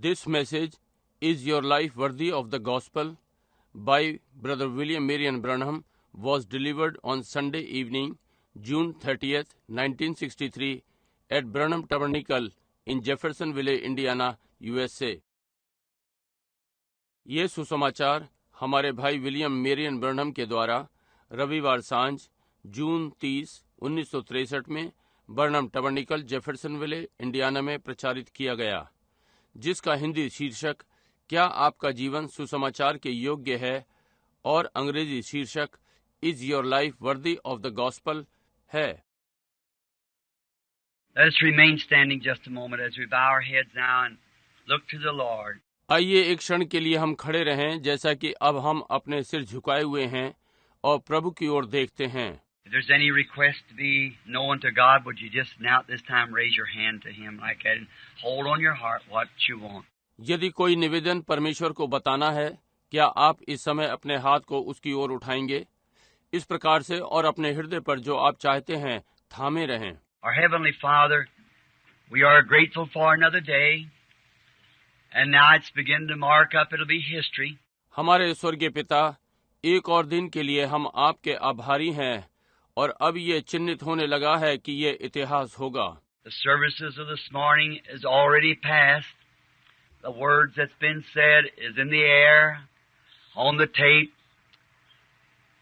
This message is your life worthy of the gospel by Brother William Marion Branham was delivered on Sunday evening, June 30th, 1963 at Branham Tabernacle in Jeffersonville, Indiana, USA. ये सुसमाचार हमारे भाई William Marrion ब्रनहम के द्वारा रविवार सांझ जून 30, 1963 में ब्रनहम टबरनिकल Jeffersonville, Indiana में प्रचारित किया गया, जिसका हिंदी शीर्षक क्या आपका जीवन सुसमाचार के योग्य है और अंग्रेजी शीर्षक is your life worthy of the gospel है। Let us remain standing just a moment as we bow our heads now and look to the Lord. आइए एक क्षण के लिए हम खड़े रहें, जैसा कि अब हम अपने सिर झुकाए हुए हैं और प्रभु की ओर देखते हैं। If there's any request to be known to God, would you just now at this time raise your hand to Him like that and hold on your heart what you want? यदि कोई निवेदन परमेश्वर को बताना है, क्या आप इस समय अपने हाथ को उसकी ओर उठाएंगे इस प्रकार से और अपने हृदय पर जो आप चाहते हैं थामे रहें। Our Heavenly Father, we are grateful for another day, and now it's beginning to mark up, it'll be history. हमारे स्वर्गीय पिता, एक और दिन के लिए हम आपके आभारी हैं और अब ये चिन्हित होने लगा है कि ये इतिहास होगा। The services of this morning is already past. The words that's been said is in the air, on the tape,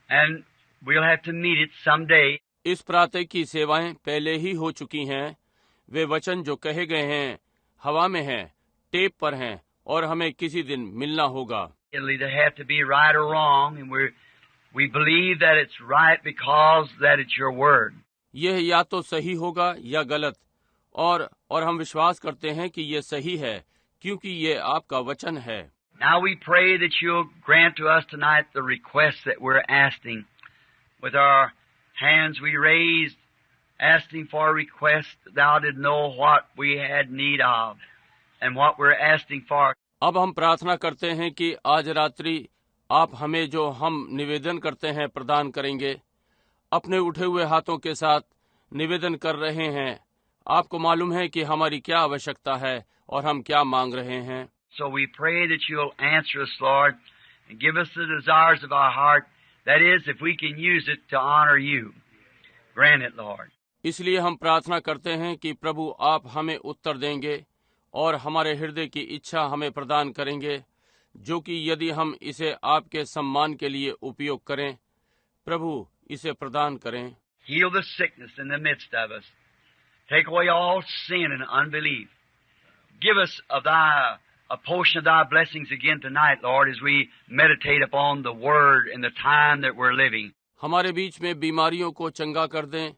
and we'll have to meet it someday. इस प्रातः की सेवाएं पहले ही हो चुकी हैं। वे वचन जो कहे गए हैं हवा में हैं, टेप पर हैं और हमें किसी दिन मिलना होगा। It'll either have to be right or wrong, and we believe that it's right because that it's your word. यह या तो सही होगा या गलत, और हम विश्वास करते हैं कि यह सही है क्योंकि ये आपका वचन है। Now we pray that you'll grant to us tonight the requests that we're asking. With our hands we raised, asking for requests, thou did know what we had need of and what we're asking for. अब हम प्रार्थना करते हैं कि आज रात्रि आप हमें जो हम निवेदन करते हैं प्रदान करेंगे। अपने उठे हुए हाथों के साथ निवेदन कर रहे हैं। आपको मालूम है कि हमारी क्या आवश्यकता है और हम क्या मांग रहे हैं। So we pray that you'll answer us, Lord, and give us the desires of our heart. That is, if we can use it to honor you. Grant it, Lord. इसलिए हम प्रार्थना करते हैं कि प्रभु आप हमें उत्तर देंगे और हमारे हृदय की इच्छा हमें प्रदान करेंगे, जो कि यदि हम इसे आपके सम्मान के लिए उपयोग करें, प्रभु इसे प्रदान करें। Heal the sickness in the midst of us. Take away all sin and unbelief. Give us a portion of thy blessings again tonight, Lord, as we meditate upon the word and the time that we're living. हमारे बीच में बीमारियों को चंगा कर दें,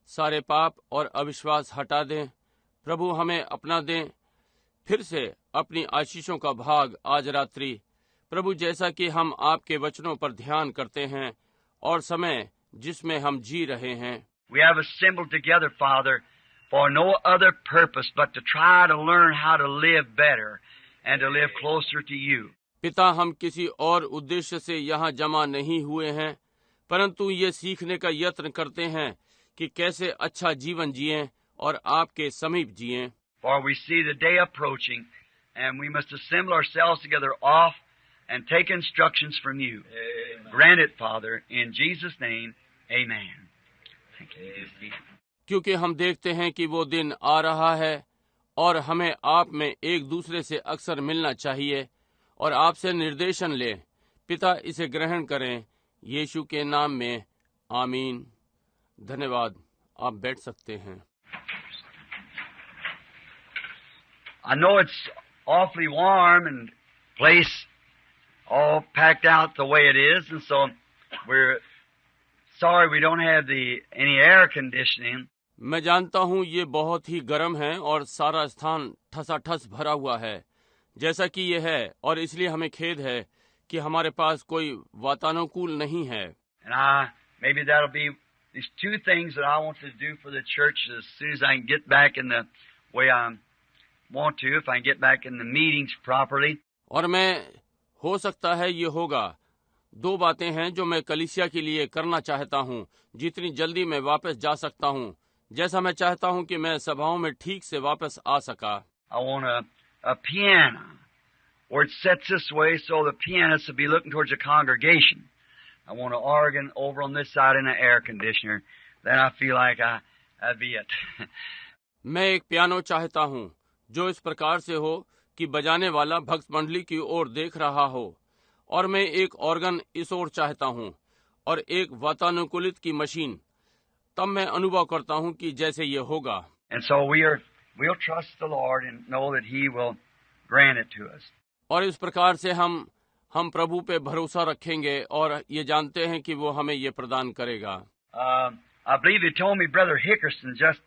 सारे पाप और अविश्वास हटा दें। प्रभु हमें अपना दें, फिर से अपनी आशीषों का भाग आज रात्रि। प्रभु, जैसा कि हम आपके वचनों पर ध्यान करते हैं और समय जिसमें हम जी रहे हैं। We have assembled together, Father, for no other purpose but to try to learn how to live better and to live closer to you. पिता, हम किसी और उद्देश्य से यहाँ जमा नहीं हुए हैं, परंतु ये सीखने का यत्न करते हैं कि कैसे अच्छा जीवन जिएं और आपके समीप जिएं। For we see the day approaching, and we must assemble ourselves together off and take instructions from you. Amen. Grant it, Father, in Jesus' name, amen. Thank you. क्योंकि हम देखते हैं कि वो दिन आ रहा है और हमें आप में एक दूसरे से अक्सर मिलना चाहिए और आपसे निर्देशन लें। पिता, इसे ग्रहण करें यीशु के नाम में, आमीन। धन्यवाद। आप बैठ सकते हैं। I know it's awfully warm and place all packed out the way it is, and so we're sorry we don't have any air conditioning. मैं जानता हूँ ये बहुत ही गर्म है और सारा स्थान ठसाठस भरा हुआ है, जैसा कि ये है, और इसलिए हमें खेद है कि हमारे पास कोई वातानुकूल नहीं है। And maybe that'll be these two things that I want to do for the church as soon as I can get back in the way I want to, if I can get back in the meetings properly. और मैं हो सकता है ये होगा। दो बातें हैं जो मैं कलीसिया के लिए करना चाहता हूँ, जितनी जल्दी मैं वापस जा सकता हूँ, जैसा मैं चाहता हूँ कि मैं सभाओं में ठीक से वापस आ सका। I want a piano where it sets this way so the pianist will be looking towards the congregation. I want an organ over on this side and an air conditioner. Then I feel like that'd be it. मैं एक piano चाहता हूँ जो इस प्रकार से हो कि बजाने वाला भक्त मंडली की ओर देख रहा हो, और मैं एक ऑर्गन इस ओर चाहता हूँ और एक वातानुकूलित की मशीन। तब मैं अनुभव करता हूँ कि जैसे ये होगा। And so we'll trust the Lord and know that He will grant it to us. और इस प्रकार से हम प्रभु पे भरोसा रखेंगे और ये जानते हैं कि वो हमें ये प्रदान करेगा। I believe he told me Brother Hickerson just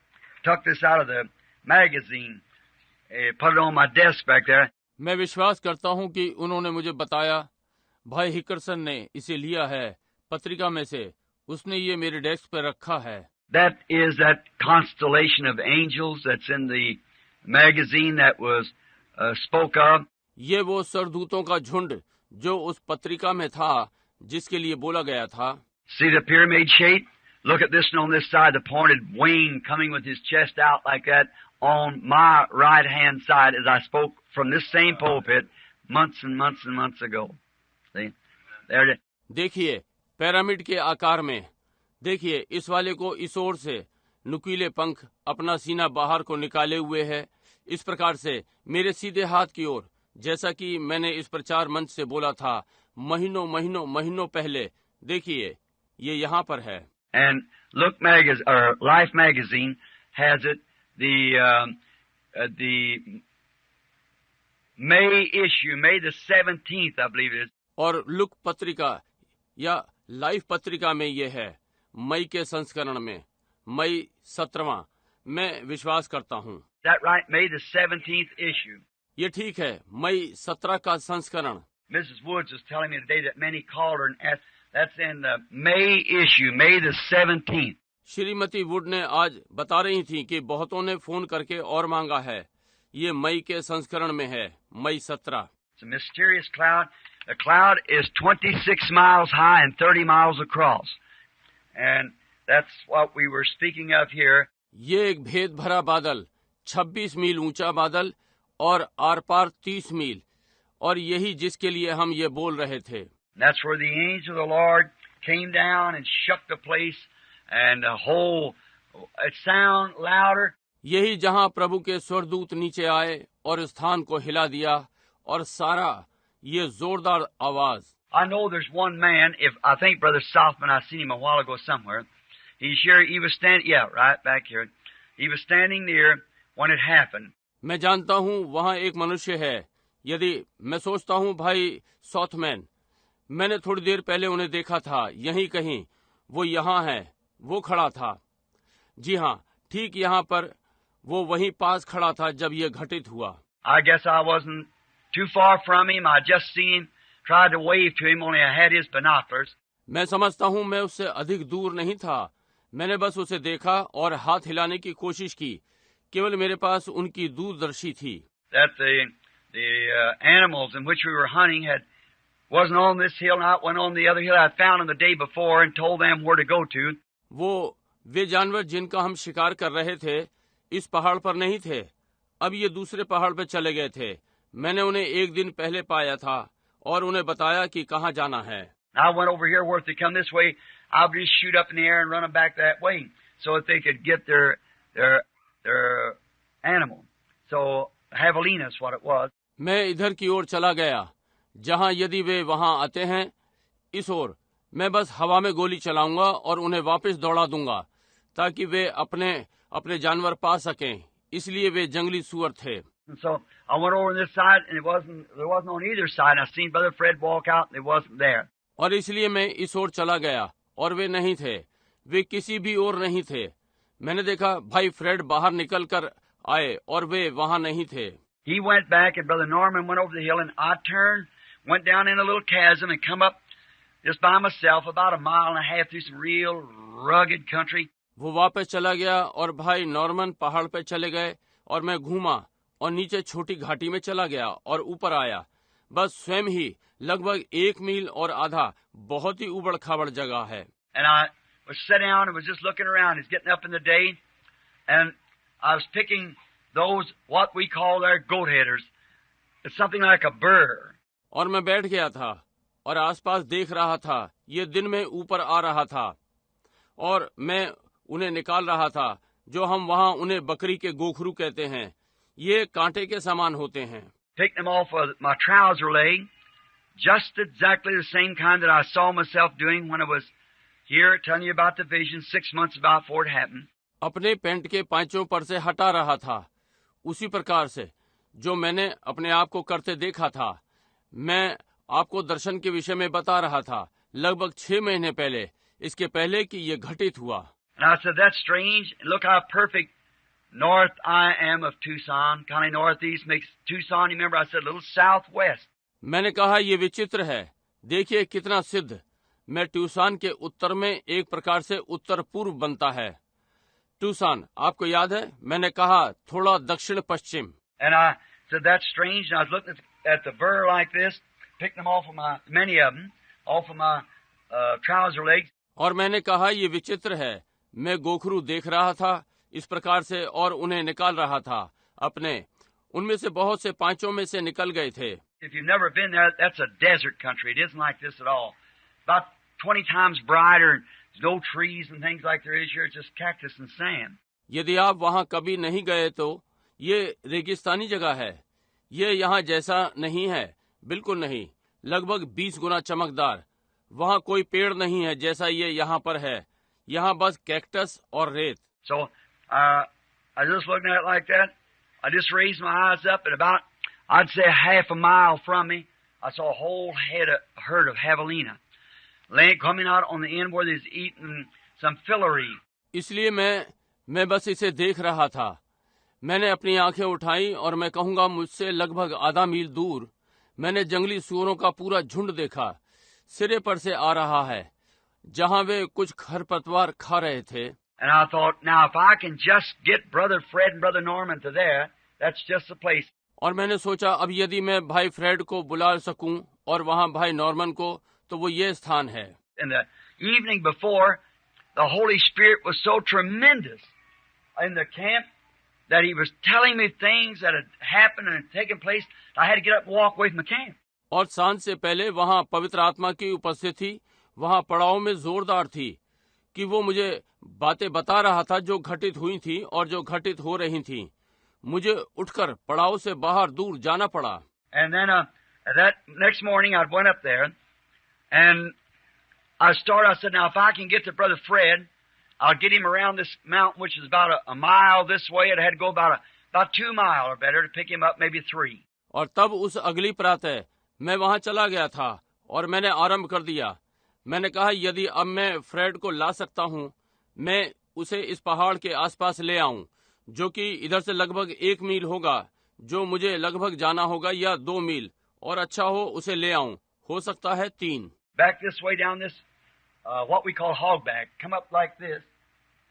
took this out of the magazine, put it on my desk back there. मैं विश्वास करता हूँ कि उन्होंने मुझे बताया, भाई हिकरसन ने इसे लिया है पत्रिका में से, उसने ये मेरे डेस्क पे रखा है। That is that constellation of angels that's in the magazine that was spoke of. ये वो सरदूतों का झुंड जो उस पत्रिका में था जिसके लिए बोला गया था। See the pyramid shape? Look at this one on this side, the pointed wing coming with his chest out like that on my right hand side as I spoke from this same pulpit months and months and months ago. See? There it is. देखिए pyramid के आकार में, देखिए इस वाले को इस ओर से नुकीले पंख अपना सीना बाहर को निकाले हुए है, इस प्रकार से मेरे सीधे हाथ की ओर, जैसा कि मैंने इस प्रचार मंच से बोला था महीनों पहले। देखिए ये यहाँ पर है। And Look Life magazine has it. The May issue, May the 17th, I believe it is. और लुक पत्रिका या लाइफ पत्रिका में ये है, मई के संस्करण में, मई 17वां, मैं विश्वास करता हूँ। That right? May the 17th issue. ये ठीक है, मई 17 का संस्करण। Mrs. Woods was telling me today that many called her and asked. That's in the May issue, May the 17th. Shrimati would ने आज बता रही थी कि बहुतों ने फोन करके और मांगा है, ये मई के संस्करण में है, मई 17। It's a mysterious cloud. The cloud is 26 miles high and 30 miles across. And that's what we were speaking of here. ये एक भेद भरा बादल, 26 मील ऊंचा बादल और आर पार 30 मील, और यही जिसके लिए हम ये बोल रहे थे। That's where the angel of the Lord came down and shook the place, and the whole it sound louder. यही जहाँ प्रभु के स्वर्गदूत नीचे आए और स्थान को हिला दिया, और सारा ये जोरदार आवाज। I know there's one man. If I think Brother Southman, I seen him a while ago somewhere. He's here. He was standing. Yeah, right back here. He was standing near when it happened. मैं जानता हूँ वहाँ एक मनुष्य है। यदि मैं सोचता हूँ भाई सॉथमैन, मैंने थोड़ी देर पहले उन्हें देखा था, यहीं कहीं वो यहाँ है, वो खड़ा था। जी हाँ, ठीक यहाँ पर वो वहीं पास खड़ा था जब ये घटित हुआ। I guess I wasn't too far from him. I just seen him, tried to wave to him, only I had his binoculars. मैं समझता हूँ मैं उससे अधिक दूर नहीं था, मैंने बस उसे देखा और हाथ हिलाने की कोशिश की, केवल मेरे पास उनकी दूरदर्शी थी। That the animals in which we were hunting wasn't on this hill, not went on the other hill. I found them the day before and told them where to go to. वे जानवर जिनका हम शिकार कर रहे थे इस पहाड़ पर नहीं थे, अब ये दूसरे पहाड़ पर चले गए थे। मैंने उन्हें एक दिन पहले पाया था और उन्हें बताया कि कहाँ जाना है। I went over here where if they come this way, I'll just shoot up in the air and run them back that way, so that they could get their animal. So javelina is what it was. मैं इधर की ओर चला गया, जहाँ यदि वे वहाँ आते हैं इस ओर, मैं बस हवा में गोली चलाऊंगा और उन्हें वापस दौड़ा दूंगा, ताकि वे अपने जानवर पा सकें। इसलिए वे जंगली सुअर थे। And so I went over on this side, and there wasn't on either side. And I seen Brother Fred walk out, and it wasn't there. और इसलिए मैं इस ओर चला गया और वे नहीं थे, वे किसी भी ओर नहीं थे। मैंने देखा भाई फ्रेड बाहर निकल कर आए और वे वहाँ नहीं थे। He went back, and Brother Norman went over the hill, and I turned, went down in a little chasm, and come up just by myself about a mile and a half through some real rugged country. वो वापस चला गया और भाई Norman पहाड़ पे चले गए और मैं घूमा और नीचे छोटी घाटी में चला गया और ऊपर आया, बस स्वयं ही लगभग 1 मील और आधा बहुत ही उबड़ खाबड़ जगह है। And I was sat down and was just looking around. It's getting up in the day, and I was picking those what we call their goat headers, It's something like a burr. और मैं बैठ गया था और आसपास देख रहा था। ये दिन में ऊपर आ रहा था और मैं उन्हें निकाल रहा था, जो हम वहाँ उन्हें बकरी के गोखरू कहते हैं। ये कांटे के समान होते हैं। Take them off of my trouser leg, just exactly the same kind that I saw myself doing when I was here telling you about the vision 6 months before it happened. अपने पैंट के पांचों पर से हटा रहा था, उसी प्रकार से जो मैंने अपने आप को करते देखा था। मैं आपको दर्शन के विषय में बता रहा था, लगभग 6 महीने पहले, इसके पहले कि ये घटित हुआ। And I said, that's strange. Look how perfect north I am of Tucson. Kind of northeast makes Tucson. Remember I said a little southwest. मैंने कहा ये विचित्र है, देखिए कितना सिद्ध। मैं ट्यूसान के उत्तर में एक प्रकार से उत्तर पूर्व बनता है। ट्यूसान आपको याद है? मैंने कहा थोड़ा दक्षिण पश्चिम। And I said, that's strange. And I was looking at the burr like this, picked them off of many of them, off of my trouser legs. और मैंने कहा ये विचित्र है। मैं गोखरू देख रहा था इस प्रकार से और उन्हें निकाल रहा था अपने। उनमें से बहुत से पांचों में से निकल गए थे। If you've never been there, that's a desert country. It isn't like this at all. About 20 times brighter, and no trees and things like there is here. It's just cactus and sand. यदि आप वहाँ कभी नहीं गए तो ये रेगिस्तानी जगह है। ये यहाँ जैसा नहीं है, बिल्कुल नहीं। लगभग 20 गुना चमकदार। वहाँ कोई पेड़ नहीं है जैसा ये यहाँ पर है। यहाँ बस कैक्टस और रेत। So I just looking at it like that. I just raised my eyes up, and about, I'd say, half a mile from me, I saw a whole herd of javelina coming out on the end where they was eating some fillery. इसलिए मैं बस इसे देख रहा था। मैंने अपनी आंखें उठाई और मैं कहूँगा मुझसे लगभग आधा मील दूर मैंने जंगली सूअरों का पूरा झुंड देखा। सिरे पर से आ रहा है, जहाँ वे कुछ खरपतवार खा रहे थे। And I thought, now if I can just get Brother Fred and Brother Norman to there, that's just the place. और मैंने सोचा अब यदि मैं भाई फ्रेड को बुला सकूं और वहाँ भाई नॉर्मन को, तो वो ये स्थान है। In the evening before, the Holy Spirit was so tremendous in the camp that He was telling me things that had happened and had taken place. I had to get up and walk away from the camp. और सांझ से पहले वहाँ पवित्र आत्मा की उपस्थिति वहाँ पड़ाव में जोरदार थी कि वो मुझे बातें बता रहा था जो घटित हुई थी और जो घटित हो रही थी। मुझे उठकर पड़ाव से बाहर दूर जाना पड़ा। And then that next morning I went up there and I said, now if I can get to Brother Fred, I'll get him around this mountain, which is about a mile this way. It had to go about 2 miles or better to pick him up, maybe 3. और तब उस अगली प्रातः मैं वहाँ चला गया था और मैंने आरंभ कर दिया। मैंने कहा यदि अब मैं फ्रेड को ला सकता हूँ, मैं उसे इस पहाड़ के आसपास ले आऊं, जो कि इधर से लगभग 1 मील होगा, जो मुझे लगभग जाना होगा, या 2 मील, और अच्छा हो उसे ले आऊं, हो सकता है 3। Back this way down this, what we call hogback, come up like this,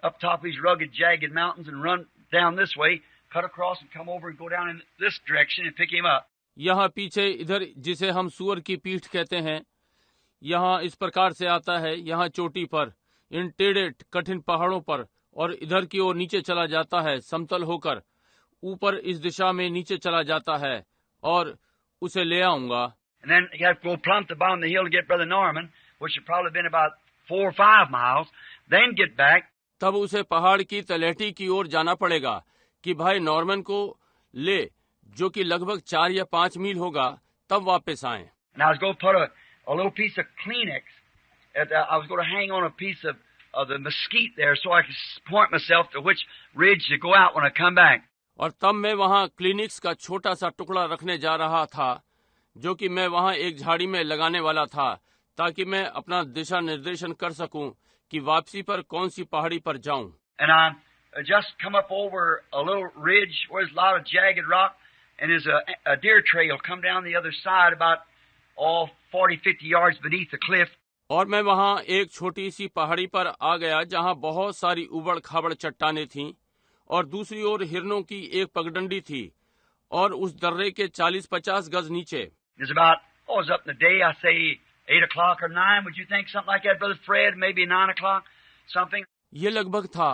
up top these rugged, jagged mountains and run down this way, cut across and come over and go down in this direction and pick him up. यहाँ पीछे इधर जिसे हम सुअर की पीठ कहते हैं, यहाँ इस प्रकार से आता है, यहाँ चोटी पर इन टेढ़े कठिन पहाड़ों पर, और इधर की ओर नीचे चला जाता है समतल होकर, ऊपर इस दिशा में नीचे चला जाता है और उसे ले आऊंगा। And then you have to go plumb to the bottom of the hill to get Brother Norman, which had probably been about 4 or 5 miles, then get back. तब उसे पहाड़ की तलहटी की ओर जाना पड़ेगा कि भाई नॉर्मन को ले, जो कि लगभग 4 या 5 मील होगा, तब वापस आए। And I was going to put a little piece of Kleenex. I was going to hang on a piece of the mesquite there so I could point myself to which ridge to go out when I come back. और तब मैं वहाँ clinics का छोटा सा टुकड़ा रखने जा रहा था, जो कि मैं वहाँ एक झाड़ी में लगाने वाला था, ताकि मैं अपना दिशा निर्देशन कर सकूं कि वापसी पर कौन सी पहाड़ी पर जाऊं। And I just come up over a little ridge where there's a lot of jagged rock, and there's a deer trail come down the other side about 40-50 yards beneath the cliff. और मैं वहाँ एक छोटी सी पहाड़ी पर आ गया जहाँ बहुत सारी उबड़ खाबड़ चट्टानें थीं और दूसरी ओर हिरनों की एक पगडंडी थी, और उस दर्रे के 40-50 गज नीचे। It's about, it was up in the day, I say 8 o'clock or 9. Would you think something like that, Brother Fred? Maybe 9 o'clock, something? ये लगभग था,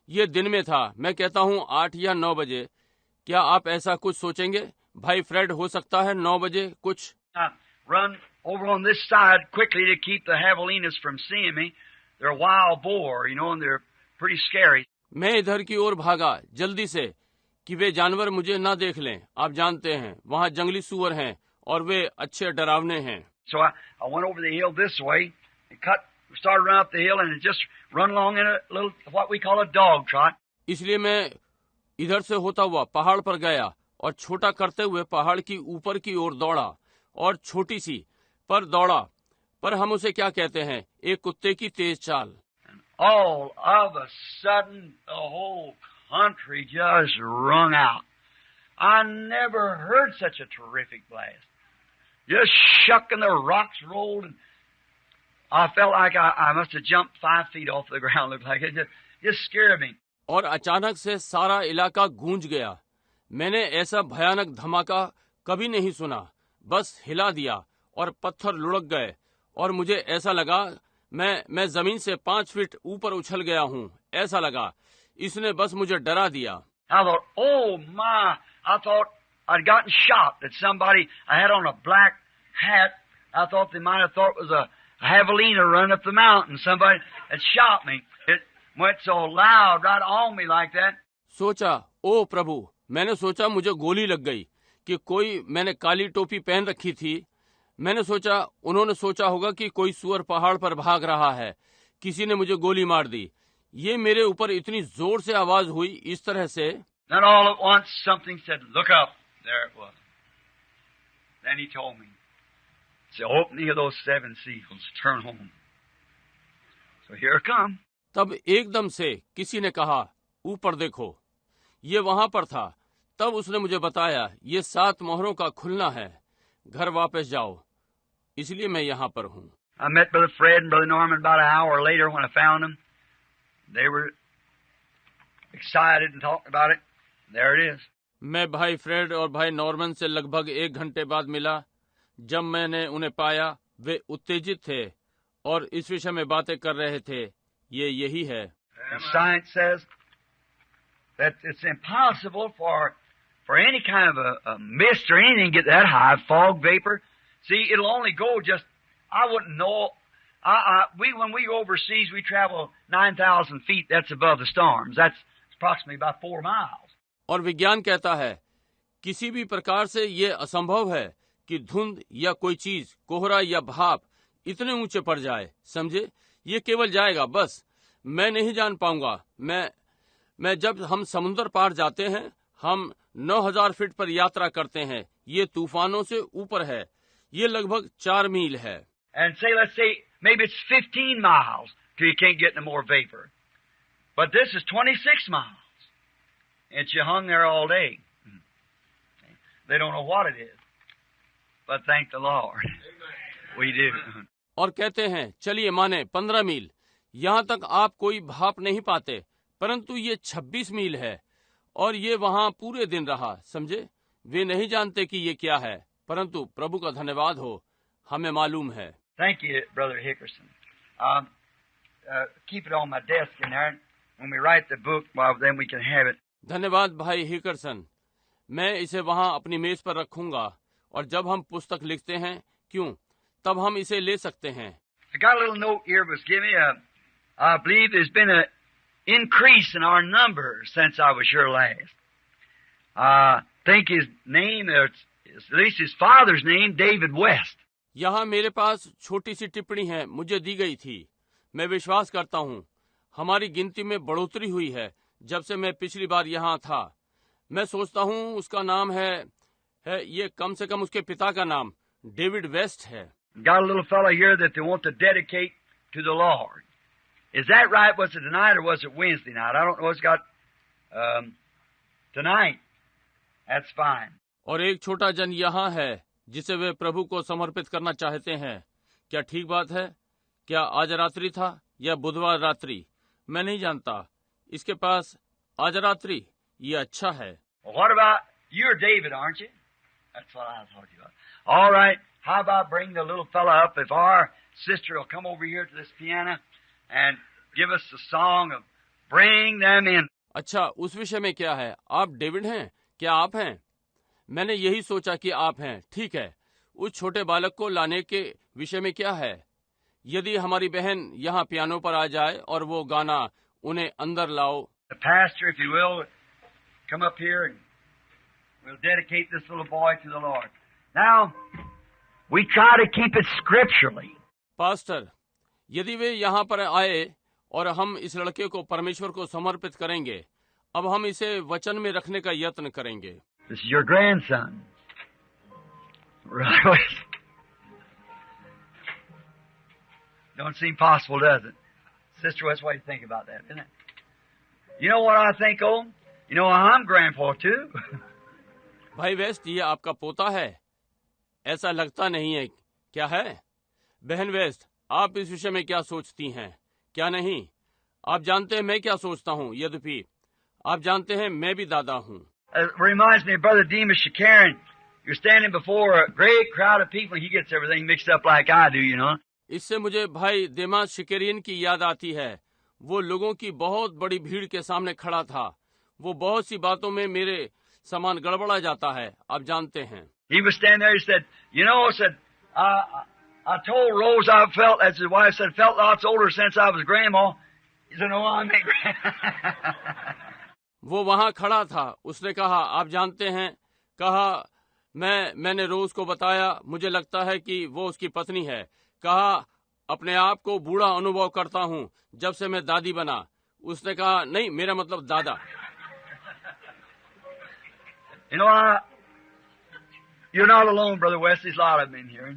ये दिन में था। मैं कहता हूँ 8 या 9 बजे। क्या आप ऐसा कुछ सोचेंगे? भाई फ्रेड हो सकता है 9 बजे कुछ। I run over on this side quickly to keep the javelinas from seeing me. They're wild boar, and they're pretty scary. मैं इधर की ओर भागा जल्दी से कि वे जानवर मुझे ना देख लें। आप जानते हैं वहाँ जंगली सूअर हैं और वे अच्छे डरावने हैं। So I went over the hill this way and started running up the hill and just run along in a little, what we call a dog trot. इसलिए मैं इधर से होता हुआ पहाड़ पर गया और छोटा करते हुए पहाड़ की ऊपर की ओर दौड़ा और छोटी सी पर दौड़ा, पर हम उसे क्या कहते हैं, एक कुत्ते की तेज चाल। All of a sudden, the whole country just rung out. I never heard such a terrific blast. Just shook and the rocks rolled, and I felt like I must have jumped 5 feet off the ground. Looked like it just scared me. और अचानक से सारा इलाका गूंज गया। मैंने ऐसा भयानक धमाका कभी नहीं सुना। बस हिला दिया और पत्थर लुढ़क गए और मुझे ऐसा लगा मैं जमीन से 5 फीट ऊपर उछल गया हूँ। ऐसा लगा इसने बस मुझे डरा दिया। I thought, oh my! I thought I'd gotten shot. That somebody I had on a black hat. I thought they might have thought it was a javelina running up the mountain. Somebody had shot me. It went so loud right on me like that. सोचा, ओ प्रभु, मैंने सोचा मुझे गोली लग गई कि मैंने काली टोपी पहन रखी थी। मैंने सोचा उन्होंने सोचा होगा कि कोई सुअर पहाड़ पर भाग रहा है, किसी ने मुझे गोली मार दी। ये मेरे ऊपर इतनी जोर से आवाज हुई इस तरह से। Then all at once something said, "Look up." There it was. Then he told me, "It's the opening of those 7 seals. Turn home." So here it come. तब एकदम से किसी ने कहा, ऊपर देखो। ये वहां पर था। तब उसने मुझे बताया, ये 7 मोहरों का खुलना है। घर वापस जाओ। इसलिए मैं यहाँ पर हूँ। I met Brother Fred and Brother Norman about an hour later when I found them. They were excited and talked about it. There it is. मैं भाई फ्रेड और भाई नॉर्मन से लगभग 1 घंटे बाद मिला। जब मैंने उन्हें पाया, वे उत्तेजित थे और इस विषय में बातें कर रहे थे। ये यही है। And science says that it's impossible for any kind of a mist or anything to get that high, fog, vapor. See, it'll only go just, I wouldn't know. When we go overseas, we travel 9,000 feet. That's above the storms. That's approximately about 4 miles. और विज्ञान कहता है किसी भी प्रकार से ये असंभव है कि धुंध या कोई चीज, कोहरा या भाप इतने ऊंचे पड़ जाए। समझे, ये केवल जाएगा, बस मैं नहीं जान पाऊंगा। मैं जब हम समुद्र पार जाते हैं, हम 9,000 फीट पर यात्रा करते हैं। ये तूफानों से ऊपर है। ये लगभग 4 मील है। And let's say, maybe it's 15 miles till you can't get no more vapor. But this is 26 miles. And you hung there all day. They don't know what it is. But thank the Lord. We do. और कहते हैं, चलिए माने 15 मील, यहाँ तक आप कोई भाप नहीं पाते, परंतु ये 26 मील है और ये वहाँ पूरे दिन रहा। समझे, वे नहीं जानते कि ये क्या है, परंतु प्रभु का धन्यवाद हो, हमें मालूम है। Thank you, Brother Hickerson. Keep it on my desk in there. When we write the book, well, then we can have it. धन्यवाद भाई हिकरसन। मैं इसे वहाँ अपनी मेज पर रखूंगा और जब हम पुस्तक लिखते हैं, क्यों, तब हम इसे ले सकते हैं। I got a little note here was given me. I believe there's been an increase in our numbers since I was here last. I think his name, at least his father's name, David West. यहाँ मेरे पास छोटी सी टिप्पणी है, मुझे दी गई थी। मैं विश्वास करता हूँ हमारी गिनती में बढ़ोतरी हुई है जब से मैं पिछली बार यहाँ था। मैं सोचता हूँ उसका नाम है ये कम से कम उसके पिता का नाम डेविड वेस्ट है। Got a little fellow here that they want to dedicate to the Lord. Is that right? Was it tonight or was it Wednesday night? I don't know. It's got tonight. That's fine. और एक छोटा जन यहाँ है जिसे वे प्रभु को समर्पित करना चाहते हैं। क्या ठीक बात है? क्या आज रात्रि था या बुधवार रात्रि? मैं नहीं जानता। इसके पास आज रात्रि, ये अच्छा है। Well, what about you're David, aren't you? That's what I thought you were. All right. How about bring the little fella up? If our sister will come over here to this piano and give us the song of Bring Them In. अच्छा, उस विषय में क्या है? आप David हैं? क्या आप हैं? मैंने यही सोचा कि आप हैं। ठीक है, उस छोटे बालक को लाने के विषय में क्या है? यदि हमारी बहन यहाँ पियानो पर आ जाए और वो गाना उन्हें अंदर लाओ। The pastor, if you will, come up here and we'll dedicate this little boy to the Lord. Now, we try to keep it scripturally. Pastor, यदि वे यहाँ पर आए और हम इस लड़के को परमेश्वर को समर्पित करेंगे, अब हम इसे वचन में रखने का यत्न करेंगे। This is your grandson. Right? Don't seem possible, does it? Sister West, what do you think about that, isn't it? You know what I think, oh? You know, I'm grandpa too. भाई waste, ये आपका पोता है? ऐसा लगता नहीं है, क्या है? बहन वेस्ट, आप इस विषय में क्या सोचती हैं? क्या नहीं? आप जानते हैं मैं क्या सोचता हूँ, यद्यपि आप जानते हैं मैं भी दादा हूँ। It reminds me of Brother Demas Shakarian. You're standing before a great crowd of people and he gets everything mixed up like I do, you know. इससे मुझे भाई देमास शिकेरियन की याद आती है। वो लोगों की बहुत बड़ी भीड़ के सामने खड़ा था। वो बहुत सी बातों में मेरे समान गड़बड़ा जाता है, आप जानते हैं। He was standing there, he said, you know, I told Rose I felt, as his wife said, felt lots older since I was grandma. He said, no, I'm not grandma. वो वहाँ खड़ा था। उसने कहा, आप जानते हैं, कहा मैंने रोज को बताया, मुझे लगता है कि वो उसकी पत्नी है। कहा अपने आप को बूढ़ा अनुभव करता हूँ जब से मैं दादी बना। उसने कहा नहीं, मेरा मतलब दादा। You know, you're not alone, Brother West. There's a lot of them in here.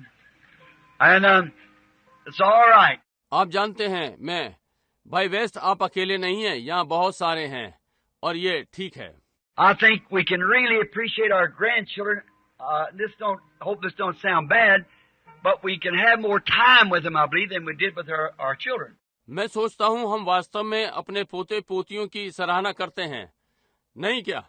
And it's all right. आप जानते हैं, मैं भाई वेस्ट, आप अकेले नहीं हैं, यहाँ बहुत सारे हैं और ये ठीक है। I think we can really appreciate our grandchildren. Hope this don't sound bad, but we can have more time with them, I believe, than we did with our children. मैं सोचता हूँ हम वास्तव में अपने पोते पोतियों की सराहना करते हैं, नहीं क्या?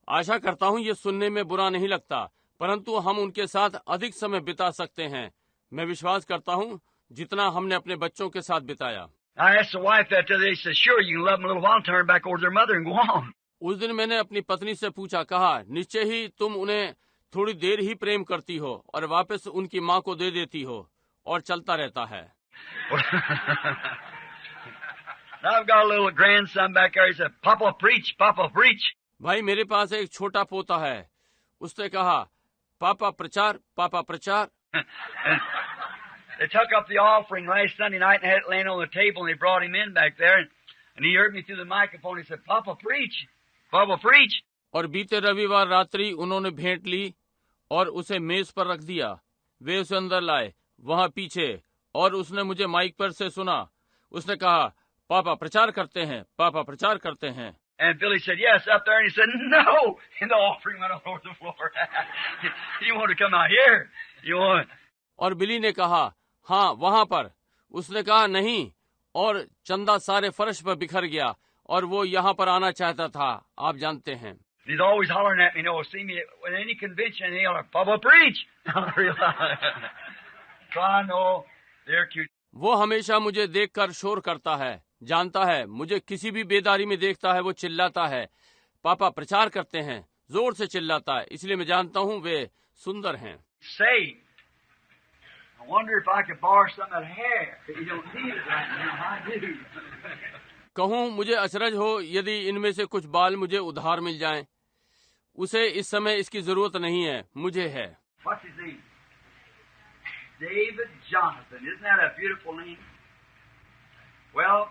आशा करता हूँ ये सुनने में बुरा नहीं लगता, परंतु हम उनके साथ अधिक समय बिता सकते हैं। मैं विश्वास करता हूँ जितना हमने अपने बच्चों के साथ बिताया। I asked the wife that today. She said, "Sure, you can love them a little while, turn back over to their mother and go on." उस दिन मैंने अपनी पत्नी से पूछा, कहा निश्चय ही तुम उन्हें थोड़ी देर ही प्रेम करती हो और वापस उनकी माँ को दे देती हो, और चलता रहता है। I've got a little grandson back there. He said, "Papa, preach, Papa, preach." भाई मेरे पास एक छोटा पोता है। उसने कहा, पापा प्रचार, पापा प्रचार। They took up the offering last Sunday night and had it laying on the table, and they brought him in back there, and he heard me through the microphone. He said, "Papa, preach, Papa, preach." और बीते रविवार रात्रि उन्होंने भेंट ली और उसे मेज पर रख दिया। वे उसे अंदर लाए वहां पीछे, और उसने मुझे माइक पर से सुना। उसने कहा, पापा प्रचार करते हैं, पापा प्रचार करते हैं। And Billy said, "Yes," up there, and he said, "No," and the offering went all over the floor. You want to come out here? You want? और बिली ने कहा, हाँ वहां पर। उसने कहा नहीं, और चंदा सारे फर्श पर बिखर गया, और वो यहाँ पर आना चाहता था, आप जानते हैं। He's always hollering at me, see me at any convention, and he'll holler, "Papa, preach." So I know they're cute. वो हमेशा मुझे देखकर शोर करता है, जानता है, मुझे किसी भी बेदारी में देखता है वो चिल्लाता है, पापा प्रचार करते हैं, जोर से चिल्लाता है, इसलिए मैं जानता हूँ वे सुंदर हैं। Say, I wonder if I could borrow some of that hair. You don't need it right now. I do. कहूँ मुझे अचरज हो यदि इनमें से कुछ बाल मुझे उधार मिल जाएं। उसे इस समय इसकी जरूरत नहीं है, मुझे है। What's his name? David Jonathan. Isn't that a beautiful name? Well,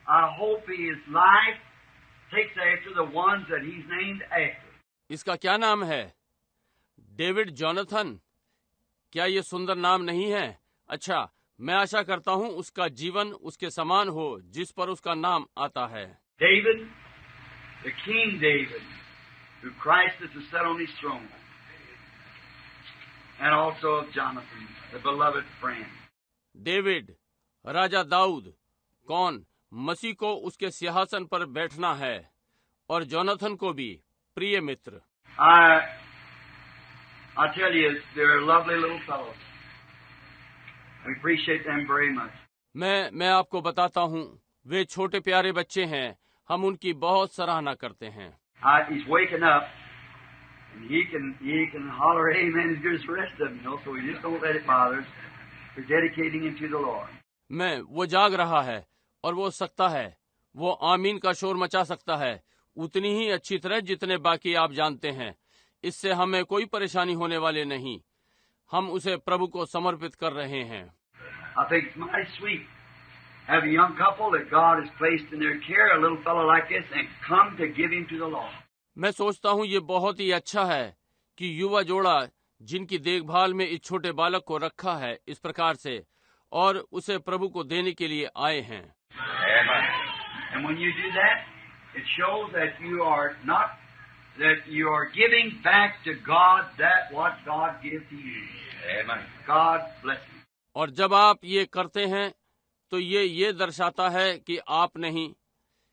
I hope his life takes after the ones that he's named after. इसका क्या नाम है? David Jonathan. क्या ये सुंदर नाम नहीं है? अच्छा, मैं आशा करता हूँ उसका जीवन उसके समान हो जिस पर उसका नाम आता है। David, the King David, who Christ is to set on his throne, and also of Jonathan, the beloved friend. David, राजा दाऊद, कौन मसीह को उसके सिंहासन पर बैठना है, और जोनाथन को भी प्रिय मित्र। I tell you, they're lovely little fellows. We appreciate them very much. मैं आपको बताता हूँ, वे छोटे प्यारे बच्चे हैं, हम उनकी बहुत सराहना करते हैं। He's waking up, And he can holler amen as good as the rest of them, you know, so we just don't let it bother us. We're dedicating him to the Lord. मैं वो जाग रहा है और वो सकता है, वो आमीन का शोर मचा सकता है उतनी ही अच्छी तरह जितने बाकी आप जानते हैं। इससे हमें कोई परेशानी होने वाली नहीं। हम उसे प्रभु को समर्पित कर रहे हैं। I think it's mighty sweet. Have a young couple that God has placed in their care, a little fellow like this, and come to give him to the Lord. मैं सोचता हूँ ये बहुत ही अच्छा है कि युवा जोड़ा जिनकी देखभाल में इस छोटे बालक को रखा है इस प्रकार से और उसे प्रभु को देने के लिए आए हैं। And when you do that, it shows that you are giving back to God that what God gives to you. Amen. God bless you. और जब आप ये करते हैं तो ये दर्शाता है कि आप नहीं,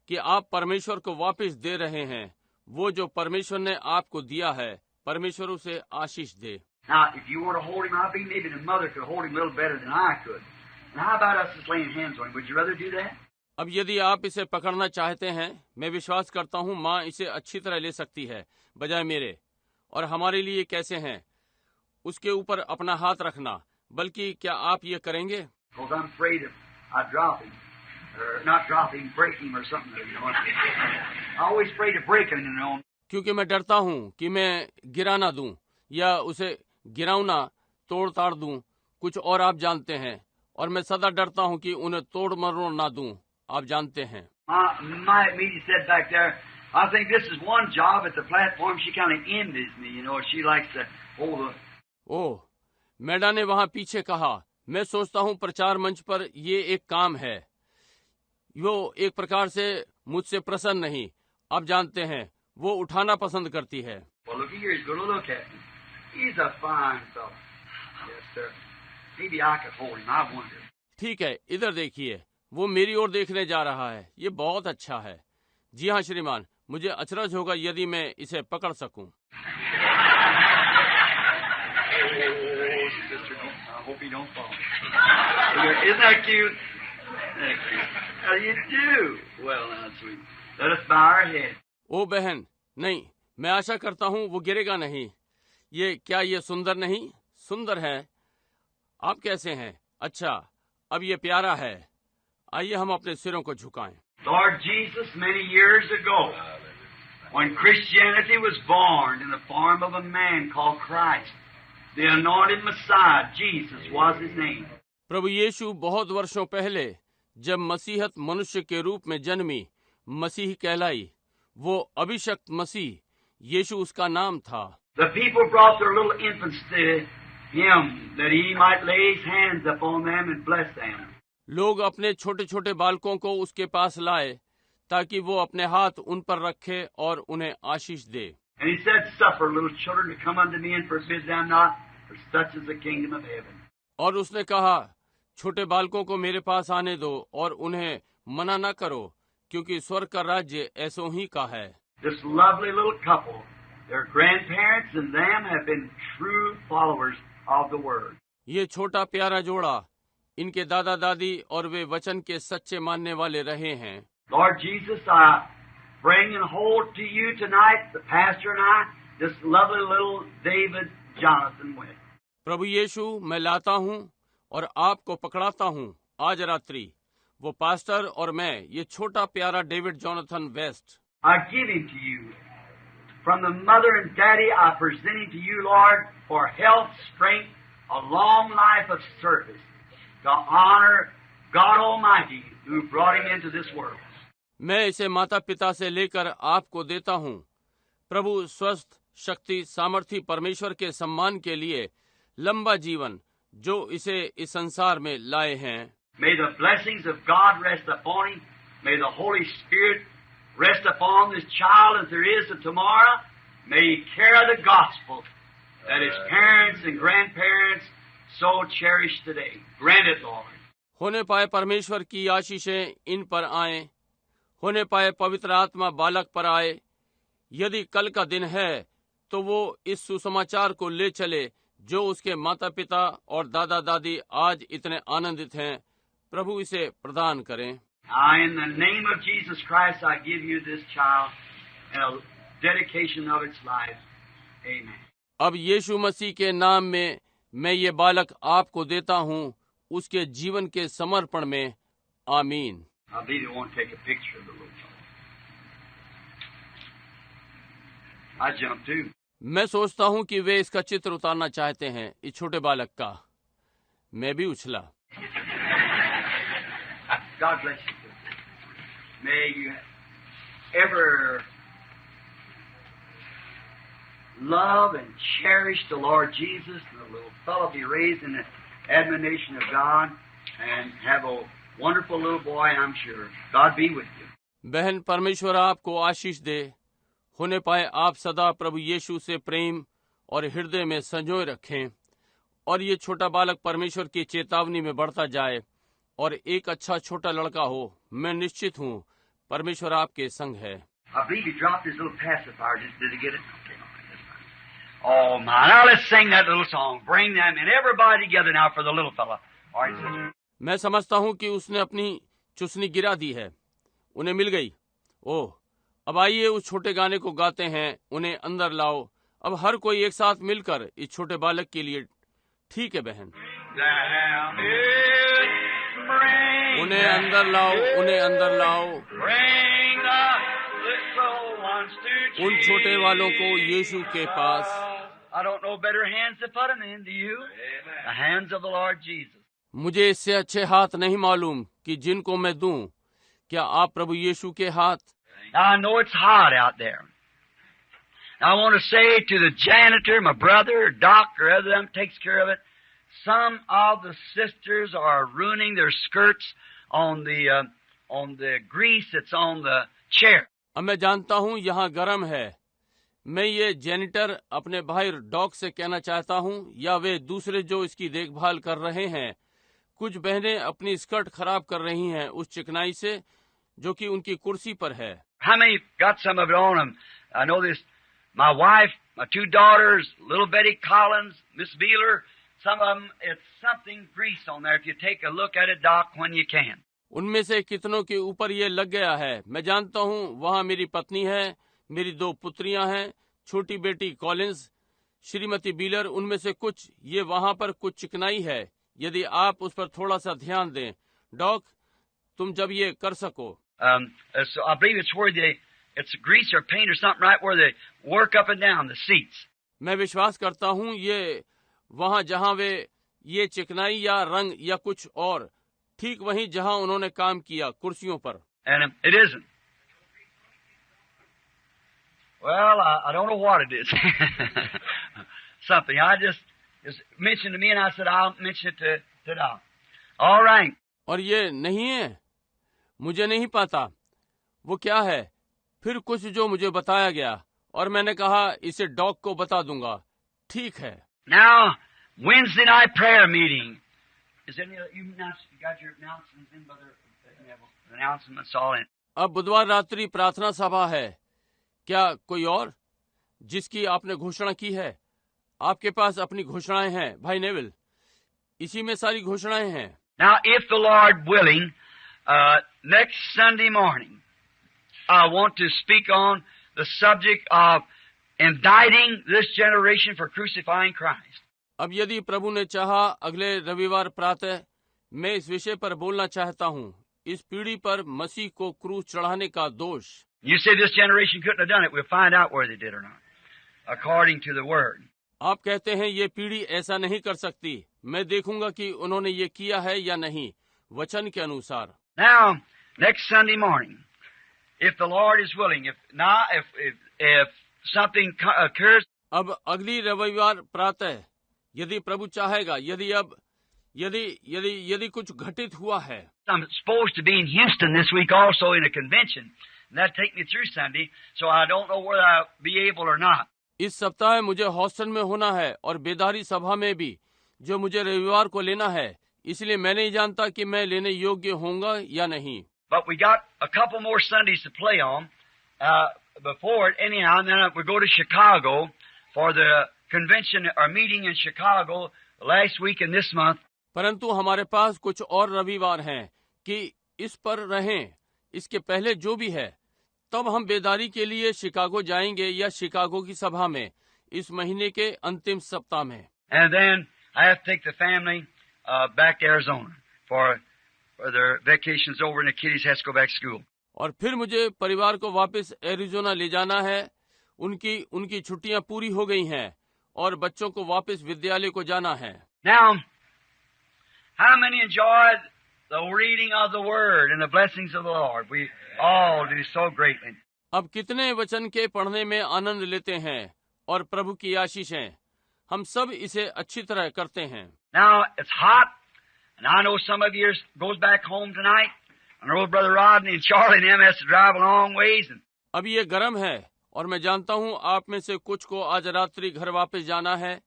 कि आप परमेश्वर को वापस दे रहे हैं वो जो परमेश्वर ने आपको दिया है। परमेश्वर उसे आशीष दे। Now, if you want to hold him, I think maybe the mother could hold him a little better than I could. And how about us just laying hands on him? Would you rather do that? अब यदि आप इसे पकड़ना चाहते हैं, मैं विश्वास करता हूँ माँ इसे अच्छी तरह ले सकती है बजाय मेरे। और हमारे लिए कैसे हैं उसके ऊपर अपना हाथ रखना, बल्कि क्या आप ये करेंगे? Because I'm afraid if I drop him, or not drop him, break him or something. You know? I always afraid to break him, you know. क्योंकि मैं डरता हूँ कि मैं गिरा ना दूं या उसे गिराऊं ना, तोड़ ताड़ दूं, कुछ और आप जानते हैं। और मैं सदा डरता हूँ कि उन्हें तोड़ मरोड़ ना दूं, आप जानते हैं। My media said back there, I think this is one job at the platform. She kind of envies me, you know. She likes to hold the. ओह, मैडा ने वहाँ पीछे कहा, मैं सोचता हूँ प्रचार मंच पर ये एक काम है। वो एक प्रकार से मुझसे प्रसन्न नहीं, आप जानते हैं, वो उठाना पसंद करती है। Well, look here, he's going to look at me. He's a fine fellow. Yes, sir. Maybe I could hold him. I wonder. ठीक है, इधर देखिए, वो मेरी ओर देखने जा रहा है। ये बहुत अच्छा है। जी हाँ श्रीमान, मुझे अचरज होगा यदि मैं इसे पकड़ सकूं। I hope he don't fall. Isn't that cute? How do you do? Well, now, sweet. Let us bow our head. ओ बहन, नहीं, मैं आशा करता हूँ वो गिरेगा नहीं। ये सुंदर नहीं? सुंदर है। आप कैसे हैं? अच्छा, अब ये प्यारा है। आइए हम अपने सिरों को झुकाएं। Lord Jesus, many years ago, when Christianity was born in the form of a man called Christ, the anointed Messiah, Jesus was his name. प्रभु यीशु बहुत वर्षों पहले जब मसीहत मनुष्य के रूप में जन्मी, मसीह कहलाई, वो अभिषक्त मसीह, यीशु उसका नाम था। The people brought their little infants to him that he might lay his hands upon them and bless them. लोग अपने छोटे छोटे बालकों को उसके पास लाए ताकि वो अपने हाथ उन पर रखे और उन्हें आशीष दे। And he said, Suffer little children to come unto me and forbid them not, for such is the kingdom of heaven. और उसने कहा, छोटे बालकों को मेरे पास आने दो और उन्हें मना न करो, क्योंकि स्वर्ग का राज्य ऐसों ही का है। This lovely little couple, their grandparents and them have been true followers of the word. ये छोटा प्यारा जोड़ा, इनके दादा दादी और वे वचन के सच्चे मानने वाले रहे हैं। Lord Jesus, I bring and hold to you tonight, the pastor and I, this lovely little David Jonathan West. प्रभु यीशु, मैं लाता हूँ और आपको पकड़ाता हूँ आज रात्रि, वो पास्टर और मैं, ये छोटा प्यारा David Jonathan West. I give him to you. From the mother and daddy, I present him to you, Lord, for health, strength, a long life of service, to honor God Almighty who brought him into this world. मैं इसे माता पिता से लेकर आपको देता हूँ, प्रभु स्वस्थ, शक्ति, सामर्थी परमेश्वर के सम्मान के लिए लंबा जीवन, जो इसे इस संसार में लाए हैं। May the blessings of God rest upon him. May the Holy Spirit rest upon this child as there is of tomorrow. May he carry the gospel that his parents and grandparents so cherish today. Grant it, Lord. होने पाए परमेश्वर की आशीषें इन पर आए, होने पाए पवित्र आत्मा बालक पर आए। यदि कल का दिन है तो वो इस सुसमाचार को ले चले जो उसके माता पिता और दादा दादी आज इतने आनंदित हैं। प्रभु इसे प्रदान करें। In the name of Jesus Christ, I give you this child and a dedication of its life. Amen. अब यीशु मसीह के नाम में मैं ये बालक आपको देता हूँ, उसके जीवन के समर्पण में। आमीन। I believe they want to take a picture of the little fellow. I jumped too. मैं सोचता हूँ कि वे इसका चित्र उतारना चाहते हैं, इस छोटे बालक का। मैं भी उछला। God bless you. May you ever love and cherish the Lord Jesus, and the little fellow be raised in the admonition of God, and have a wonderful little boy, I'm sure. God be with you. बहन, परमेश्वर आपको आशीष दे। होने पाए आप सदा प्रभु यीशु से प्रेम और हृदय में संजोए रखें, और ये छोटा बालक परमेश्वर की चेतावनी में बढ़ता जाए और एक अच्छा छोटा लड़का हो। मैं निश्चित हूँ परमेश्वर आपके संग है। I believe he dropped his little pacifier. Did he get it? Okay, all right, that's fine. Oh, my. Now let's sing that little song. Bring them and everybody together now for the little fella. All right, sister. मैं समझता हूँ कि उसने अपनी चुसनी गिरा दी है, उन्हें मिल गई। ओह, अब आइए उस छोटे गाने को गाते हैं, उन्हें अंदर लाओ। अब हर कोई एक साथ मिलकर इस छोटे बालक के लिए। ठीक है बहन, उन्हें अंदर लाओ, उन्हें अंदर लाओ। उन छोटे वालों को यीशु के पास। I don't know better hands to put them in, do you? The hands of the Lord Jesus. मुझे इससे अच्छे हाथ नहीं मालूम कि जिनको मैं दूं। क्या आप प्रभु यीशु के हाथ? Now I know it's hot out there. Now I want to say to the janitor, my brother, doctor, other them takes care of it. Some of the sisters are ruining their skirts on the grease that's on the chair. अब मैं जानता हूँ यहाँ गर्म है। मैं ये janitor अपने भाई डॉक से कहना चाहता हूँ, या वे दूसरे जो इसकी देखभाल कर रहे हैं। कुछ बहनें अपनी स्कर्ट खराब कर रही हैं उस चिकनाई से जो कि उनकी कुर्सी पर है। How many got some of it on them? I know this. My wife, my two daughters, little Betty Collins, Miss Beeler, some of them, it's something grease on there. If you take a look at it, Doc, when you can. उनमें से कितनों के ऊपर ये लग गया है मैं जानता हूँ। वहाँ मेरी पत्नी है, मेरी दो पुत्रियां हैं, छोटी बेटी कॉलिंस, श्रीमती बीलर, उनमें से कुछ ये वहाँ पर कुछ चिकनाई है। यदि आप उस पर थोड़ा सा ध्यान दें डॉक, तुम जब ये कर सको। So I believe it's where it's grease or paint or something, right, where they work up and down the seats. मैं विश्वास करता हूँ ये वहाँ जहाँ वे ये चिकनाई या रंग या कुछ और, ठीक वहीं जहाँ उन्होंने काम किया कुर्सियों पर। And it isn't. Well, I don't know what it is. Something. It's mentioned to me, and I said I'll mention it to Doc. All right. और ये नहीं है, मुझे नहीं पता वो क्या है। फिर कुछ जो मुझे बताया गया और मैंने कहा इसे डॉक को बता दूंगा। ठीक है। Now, Wednesday night prayer meeting. Is there any you got your announcements in, Brother Neville? Announcements all in. अब बुधवार रात्रि प्रार्थना सभा है। क्या कोई और जिसकी आपने घोषणा की है? आपके पास अपनी घोषणाएं हैं भाई नेविल? इसी में सारी घोषणाएं हैं। Now, if the Lord willing, next Sunday morning, I want to speak on the subject of indicting this generation for crucifying Christ. अब यदि प्रभु ने चाहा अगले रविवार प्रातः मैं इस विषय पर बोलना चाहता हूँ, इस पीढ़ी पर मसीह को क्रूस चढ़ाने का दोष। You say this generation couldn't have done it. We'll find out whether they did or not, according to the Word. आप कहते हैं ये पीढ़ी ऐसा नहीं कर सकती। मैं देखूंगा कि उन्होंने ये किया है या नहीं, वचन के अनुसार। Now, next Sunday morning, if the Lord is willing, if something occurs, अब अगली रविवार प्रातः यदि प्रभु चाहेगा, यदि कुछ घटित हुआ है। I'm supposed to be in Houston this week also in a convention, and that take me through Sunday, so I don't know whether I'll be able or not. इस सप्ताह मुझे हॉस्टन में होना है और बेदारी सभा में भी, जो मुझे रविवार को लेना है, इसलिए मैं नहीं जानता कि मैं लेने योग्य होऊंगा या नहीं। But we got a couple more Sundays to play on before it anyhow, and then we go to Chicago for the convention or meeting in Chicago last week and this month. परंतु हमारे पास कुछ और रविवार हैं कि इस पर रहें। इसके पहले जो भी है, तब हम बेदारी के लिए शिकागो जाएंगे या शिकागो की सभा में। इस महीने के अंतिम सप्ताह में। And then I have to take the family back to Arizona for their vacations over, and the kiddies has to go back to school. और फिर मुझे परिवार को वापस एरिजोना ले जाना है। उनकी छुट्टियां पूरी हो गई हैं और बच्चों को वापस विद्यालय को जाना है। Now, how many enjoy the reading of the Word and the blessings of the Lord? We all do so greatly. अब कितने वचन के पढ़ने में आनंद लेते हैं और प्रभु की आशीषें, हम सब इसे अच्छी तरह करते हैं। Now, it's hot, and I know some of you goes back home tonight, and our old brother Rodney and Charlie and them has to drive a long ways. And अब ये गर्म है और मैं जानता हूँ आप में से कुछ को आज रात्रि घर वापस जाना है।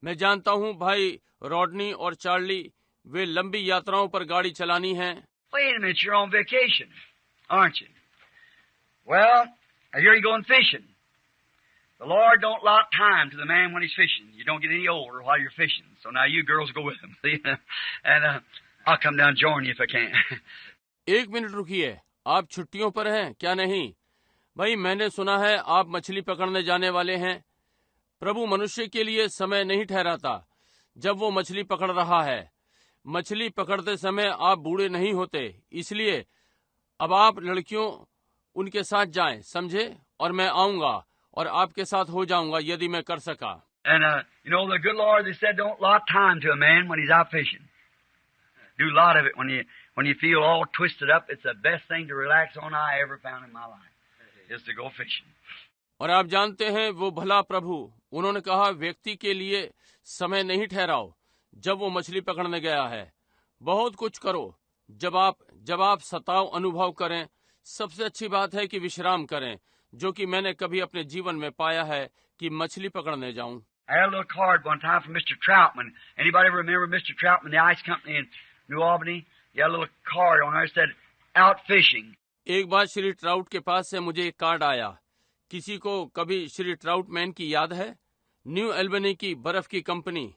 मैं जानता हूँ भाई रॉडनी और चार्ली वे लंबी यात्राओं पर गाड़ी चलानी है। wait a minute, you're on vacation, aren't you? Well, I hear you going fishing. The Lord don't allot time to the man when he's fishing. You don't get any older while you're fishing. So now you girls go with him. See? And I'll come down and join you if I can. एक minute रुकिए, आप छुट्टियों पर हैं क्या? नहीं भाई, मैंने सुना है आप मछली पकड़ने जाने वाले हैं। प्रभु मनुष्य के लिए समय नहीं ठहराता जब वो मछली पकड़ रहा है। मछली पकड़ते समय आप बूढ़े नहीं होते, इसलिए अब आप लड़कियों उनके साथ जाएं, समझे? और मैं आऊंगा और आपके साथ हो जाऊंगा यदि मैं कर सका। And you know, the good Lord, they said, don't lot time to a man when he's out fishing. Do a lot of it when you feel all twisted up. It's the best thing to relax on I ever found in my life, is to go fishing. और आप जानते हैं वो भला प्रभु, उन्होंने कहा व्यक्ति के लिए समय नहीं ठहराओ जब वो मछली पकड़ने गया है। बहुत कुछ करो जब आप सताव अनुभव करें। सबसे अच्छी बात है कि विश्राम करें, जो कि मैंने कभी अपने जीवन में पाया है कि मछली पकड़ने जाऊं। I had a little card one time from Mr. Troutman. Anybody remember Mr. Troutman, the ice company in New Albany? He had a little card on there that said, out fishing. एक बार Shri trout के पास से मुझे एक card आया। किसी को कभी श्री ट्राउटमैन की याद है? न्यू एल्बनी की बर्फ की कंपनी,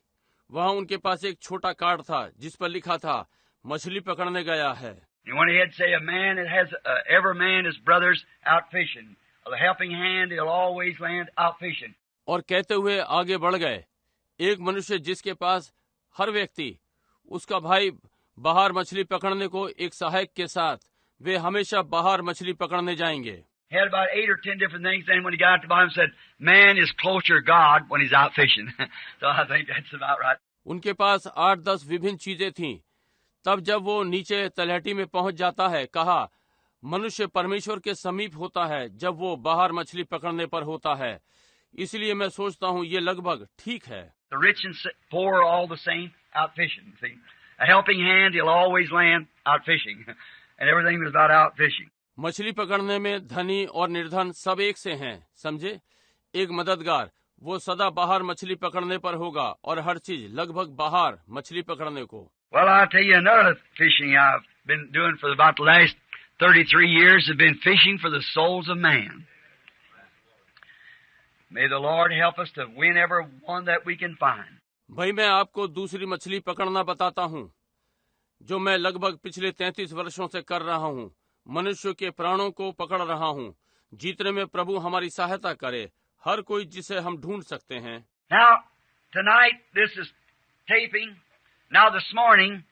वहाँ उनके पास एक छोटा कार्ड था जिस पर लिखा था मछली पकड़ने गया है। And when he had say, a man that has every man is brothers out fishing, a helping hand, he'll always land out fishing. और कहते हुए आगे बढ़ गए, एक मनुष्य जिसके पास हर व्यक्ति उसका भाई बाहर मछली पकड़ने को एक सहायक के साथ, वे हमेशा बाहर मछली पकड़ने जाएंगे। He had about 8 or 10 different things. Then when he got to the bottom, said, man is closer to God when he's out fishing. So I think that's about right. उनके पास 8-10 विभिन्न चीजें थीं। तब जब वो नीचे तलहटी में पहुंच जाता है, कहा मनुष्य परमेश्वर के समीप होता है जब वो बाहर मछली पकड़ने पर होता है। इसलिए मैं सोचता हूँ ये लगभग ठीक है। The rich and poor are all the same out fishing. See, a helping hand, he'll always land out fishing, and everything was about out fishing. मछली पकड़ने में धनी और निर्धन सब एक से हैं, समझे? एक मददगार, वो सदा बाहर मछली पकड़ने पर होगा और हर चीज लगभग बाहर मछली पकड़ने को। Well, I'll tell you another fishing I've been doing for about the last 33 years have been fishing for the souls of man. May the Lord help us to win every one that we can find. भाई, मैं आपको दूसरी मछली पकड़ना बताता हूँ जो मैं लगभग पिछले 33 वर्षों से कर रहा हूँ। मनुष्य के प्राणों को पकड़ रहा हूँ, जीतने में प्रभु हमारी सहायता करे, हर कोई जिसे हम ढूंढ सकते हैं। Now, tonight this is taping. Now this morning,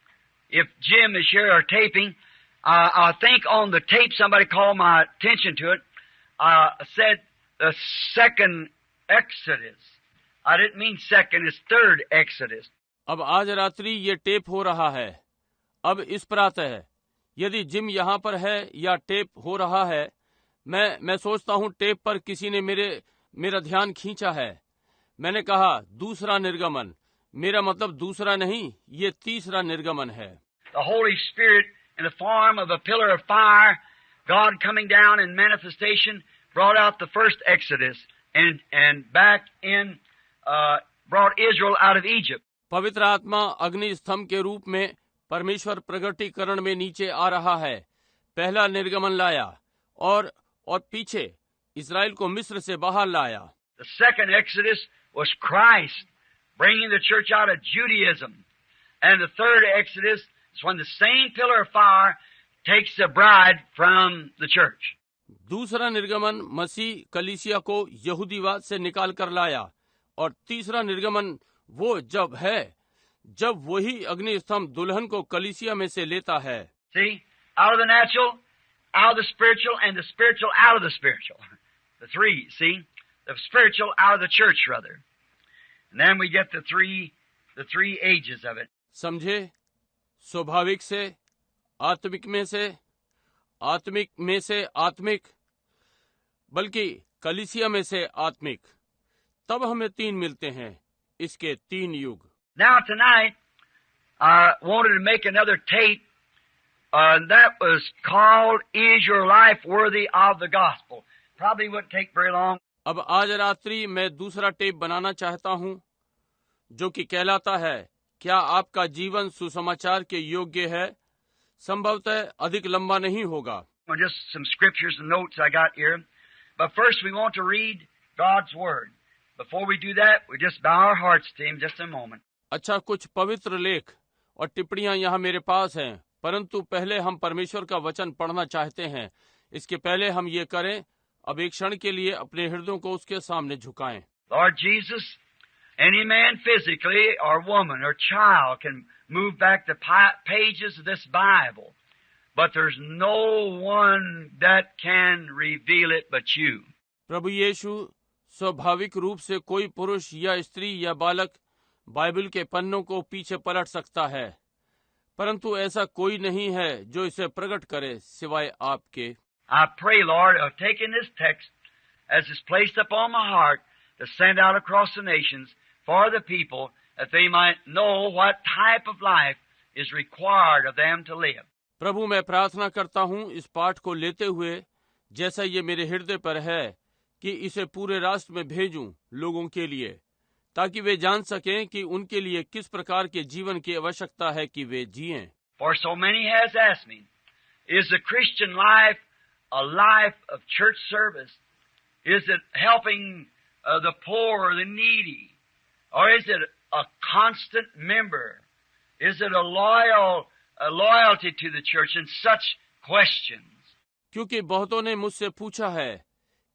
if Jim is here or taping, I think on the tape somebody called my attention to it, said the second Exodus. I didn't mean second, it's third Exodus. अब आज रात्रि ये tape हो रहा है। अब इस प्रातः है, यदि जिम यहाँ पर है या टेप हो रहा है, मैं सोचता हूँ टेप पर किसी ने मेरा ध्यान खींचा है। मैंने कहा दूसरा निर्गमन, मेरा मतलब दूसरा नहीं, ये तीसरा निर्गमन है। The Holy Spirit in the form of a pillar of fire, God coming down in manifestation, brought out the first Exodus and back in brought Israel out of Egypt. पवित्र आत्मा अग्नि स्तंभ के रूप में परमेश्वर प्रगटीकरण में नीचे आ रहा है, पहला निर्गमन लाया और पीछे इस्राएल को मिस्र से बाहर लाया। The second Exodus was Christ bringing the church out of Judaism, and the third Exodus is when the same pillar of fire takes the bride from the church. दूसरा निर्गमन मसीह कलीसिया को यहूदीवाद से निकाल कर लाया और तीसरा निर्गमन वो जब वही अग्नि स्तंभ दुल्हन को कलीसिया में से लेता है। See, out of the natural, out of the spiritual, and the spiritual out of the spiritual. The three, see? The spiritual out of the church, rather. And then we get the three ages of it. समझे? स्वाभाविक से, आत्मिक में से, आत्मिक में से आत्मिक, बल्कि कलीसिया में से आत्मिक। तब हमें तीन मिलते हैं, इसके तीन युग। Now tonight, I wanted to make another tape. That was called, Is Your Life Worthy of the Gospel? Probably wouldn't take very long. अब आज रात्रि मैं दूसरा टेप बनाना चाहता हूं, जो कि कहलाता है, क्या आपका जीवन सुसमाचार के योग्य है? संभवतः अधिक लंबा नहीं होगा। Well, just some scriptures and notes I got here. But first we want to read God's Word. Before we do that, we just bow our hearts to Him just a moment. अच्छा, कुछ पवित्र लेख और टिप्पणियां यहाँ मेरे पास हैं, परंतु पहले हम परमेश्वर का वचन पढ़ना चाहते हैं। इसके पहले हम ये करें, अब एक क्षण के लिए अपने हृदयों को उसके सामने झुकाएं। Lord Jesus, any man physically or woman or child can move back the pages of this Bible, but there's no one that can reveal it but you. प्रभु यीशु, स्वाभाविक रूप से कोई पुरुष या स्त्री या बालक बाइबल के पन्नों को पीछे पलट सकता है, परंतु ऐसा कोई नहीं है जो इसे प्रकट करे सिवाय आपके। I pray, Lord, of taking this text as is placed upon my heart to send out across the nations for the people that they might know what type of life is required of them to live. प्रभु, मैं प्रार्थना करता हूँ इस पाठ को लेते हुए, जैसा ये मेरे हृदय पर है, कि इसे पूरे राष्ट्र में भेजूं लोगों के लिए, ताकि वे जान सकें कि उनके लिए किस प्रकार के जीवन की आवश्यकता है कि वे जिएं। For so many has asked me, is the Christian life a life of church service? Is it helping the poor or the needy? Or is it a constant member? Is it a loyalty to the church? And such questions. क्योंकि बहुतों ने मुझसे पूछा है,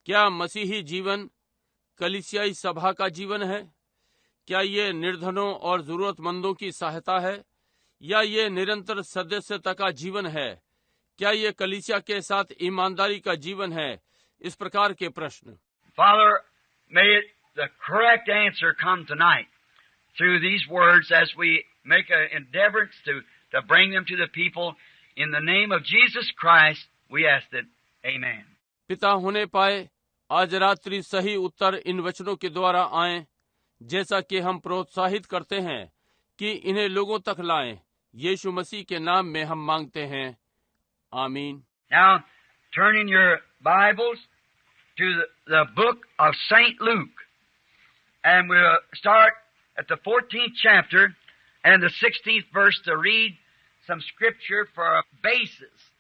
क्या मसीही जीवन कलीसियाई सभा का जीवन है? क्या ये निर्धनों और जरूरतमंदों की सहायता है, या ये निरंतर सदस्यता का जीवन है? क्या ये कलीसिया के साथ ईमानदारी का जीवन है? इस प्रकार के प्रश्न। Father, may the correct answer come tonight through these words as we make an endeavor to bring them to the people. In the name of Jesus Christ, we ask it. Amen. पिता होने पाए, आज रात्रि सही उत्तर इन वचनों के द्वारा आए, जैसा कि हम प्रोत्साहित करते हैं कि इन्हें लोगों तक लाएं। यीशु मसीह के नाम में हम मांगते हैं, आमीन। Now, turn in your Bibles to the book of St. Luke, and we'll start at the 14th chapter and the 16th verse to read some scripture for a basis,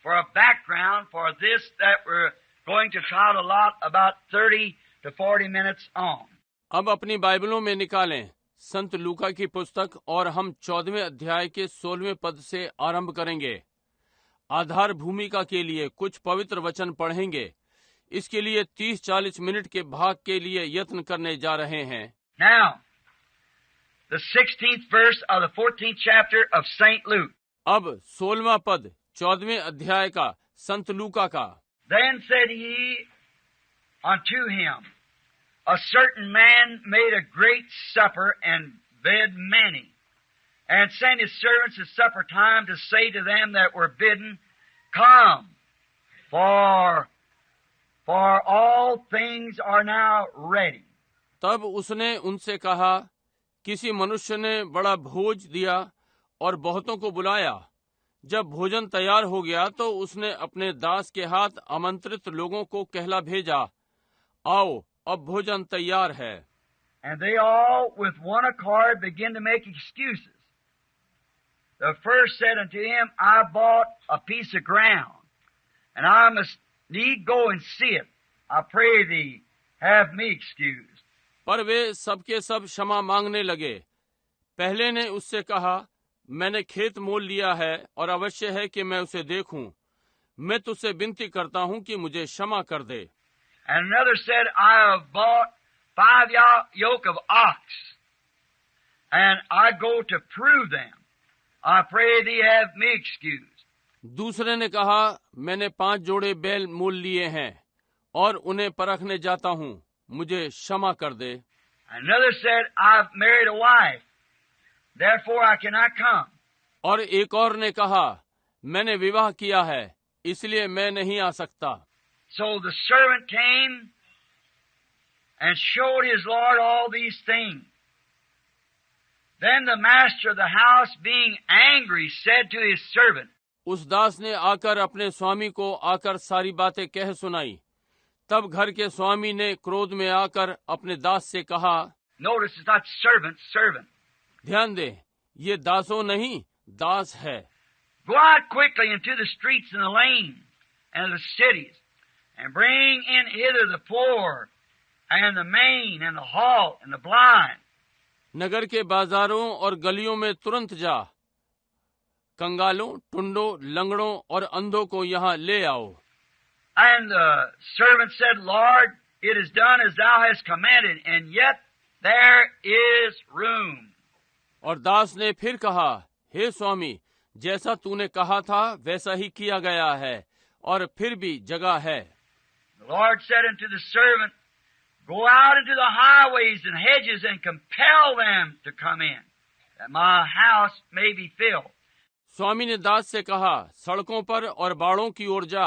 for a background for this that we're going to try to lot about 30 to 40 minutes on. अब अपनी बाइबलों में निकालें संत लूका की पुस्तक, और हम 14वें अध्याय के 16वें पद से आरंभ करेंगे। आधार भूमिका के लिए कुछ पवित्र वचन पढ़ेंगे। इसके लिए 30-40 मिनट के भाग के लिए यत्न करने जा रहे हैं। Now, the 16th verse of the 14th chapter of St. Luke. अब 16वां पद 14वें अध्याय का संत लूका का। Then said he unto him, a certain man made a great supper and bid many, and sent his servants at supper time to say to them that were bidden, Come, for all things are now ready. तब उसने उनसे कहा, किसी मनुष्य ने बड़ा भोज दिया और बहुतों को बुलाया। जब भोजन तैयार हो गया तो उसने अपने दास के हाथ आमंत्रित लोगों को कहला भेजा, आओ, अब भोजन तैयार है। And they all with one accord began to make excuses. The first said unto him, I bought a piece of ground, and I must need go and see it. I pray thee, have me excused. पर वे सबके सब क्षमा मांगने लगे। पहले ने उससे कहा, मैंने खेत मोल लिया है और अवश्य है कि मैं उसे देखूं। मैं तुझसे विनती करता हूं कि मुझे क्षमा कर दे। And another said, I have bought 5 yoke of ox, and I go to prove them. I pray thee have me excused. दूसरे ने कहा, मैंने 5 जोड़े बैल मोल लिए हैं और उन्हें परखने जाता हूँ, मुझे क्षमा कर दे। Another said, I've married a wife, therefore I cannot come. और एक और ने कहा, मैंने विवाह किया है, इसलिए मैं नहीं आ सकता। So the servant came and showed his Lord all these things. Then the master of the house, being angry, said to his servant, उस दास ने आकर अपने स्वामी को आकर सारी बातें कह सुनाई। तब घर के स्वामी ने क्रोध में आकर अपने दास से कहा, notice it's not servant, servant. ध्यान दे, ये दासों नहीं, दास है। Go out quickly into the streets and the lanes and the cities, and bring in hither the poor, and the maimed, and the halt, and the blind. नगर के बाजारों और गलियों में तुरंत जा, कंगालों, टुंडों, लंगड़ों और अंधों को यहाँ ले आओ। And the servant said, Lord, it is done as thou hast commanded, and yet there is room. और दास ने फिर कहा, हे स्वामी, जैसा तूने कहा था वैसा ही किया गया है, और फिर भी जगह है। The Lord said unto the servant, Go out into the highways and hedges and compel them to come in, that my house may be filled. स्वामी ने दास से कहा, सड़कों पर और बाड़ों की ओर जा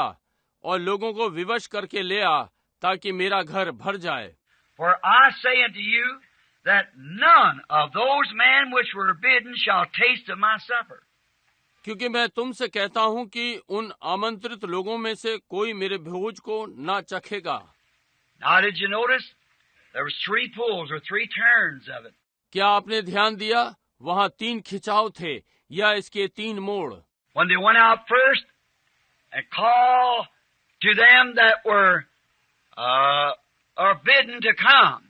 और लोगों को विवश करके ले आ, ताकि मेरा घर भर जाए। For I say unto you that none of those men which were bidden shall taste of my supper. क्योंकि मैं तुमसे कहता हूँ कि उन आमंत्रित लोगों में से कोई मेरे भोज को ना चखेगा। Now did you notice? There was 3 pulls or 3 turns of it. क्या आपने ध्यान दिया? वहाँ 3 खिंचाव थे या इसके 3 मोड़। When they went out first and called to them that were bidden to come,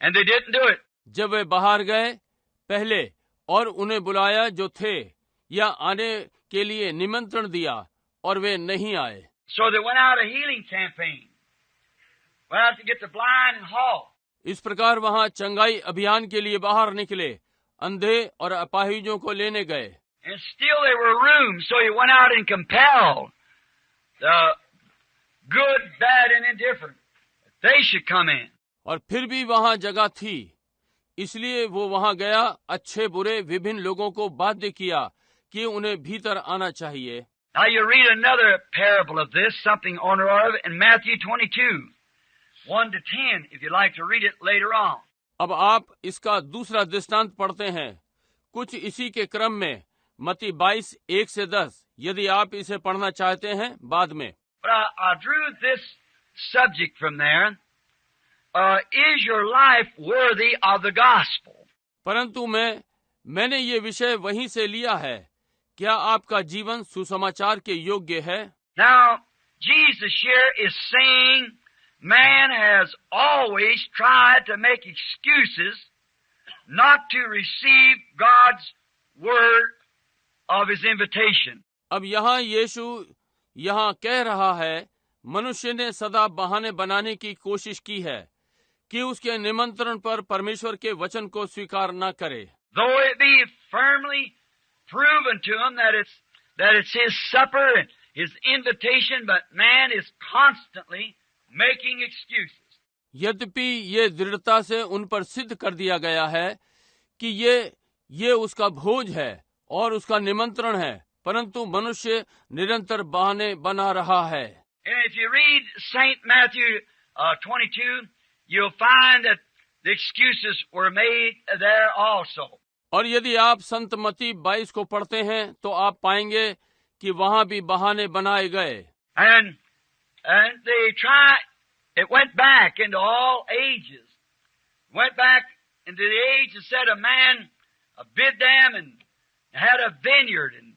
and they didn't do it. जब वे बाहर गए पहले और उन्हें बुलाया जो थे या आने के लिए निमंत्रण दिया और वे नहीं आए। So they went out a healing campaign. Went out to get the blind and halt. इस प्रकार वहाँ चंगाई अभियान के लिए बाहर निकले, अंधे और अपाहिजों को लेने गए। And still there were rooms, so he went out and compelled the good, bad, and indifferent that they should come in. और फिर भी वहाँ जगह थी, इसलिए वो वहाँ गया, अच्छे बुरे विभिन्न लोगों को बाध्य किया कि उन्हें भीतर आना चाहिए। Now you read another parable of this, something on or of, in Matthew 22, 1 to 10, if you'd like to read it later on. अब आप इसका दूसरा दृष्टांत पढ़ते हैं, कुछ इसी के क्रम में, मत्ती 22, 1 से 10, यदि आप इसे पढ़ना चाहते हैं बाद में। But I drew this subject from there. Is your life worthy of the gospel? परंतु मैंने ये विषय वहीं से लिया है, क्या आपका जीवन सुसमाचार के योग्य है? Now, Jesus here is saying man has always tried to make excuses not to receive God's word of his invitation. अब यहाँ यीशु यहाँ कह रहा है, मनुष्य ने सदा बहाने बनाने की कोशिश की है कि उसके निमंत्रण पर परमेश्वर के वचन को स्वीकार न करे। Though it be firmly proven to him that it's his supper and his invitation, but man is constantly making excuses. यद्यपि ये दृढ़ता से उन पर सिद्ध कर दिया गया है कि ये उसका भोज है और उसका निमंत्रण है, परंतु मनुष्य निरंतर बहाने बना रहा है। And if you read St. Matthew 22, you'll find that the excuses were made there also. और यदि आप संत मत्ती 22 को पढ़ते हैं तो आप पाएंगे कि वहाँ भी बहाने बनाए गए। And it went back into all ages. Went back into the age that said a man bid them and had a vineyard, and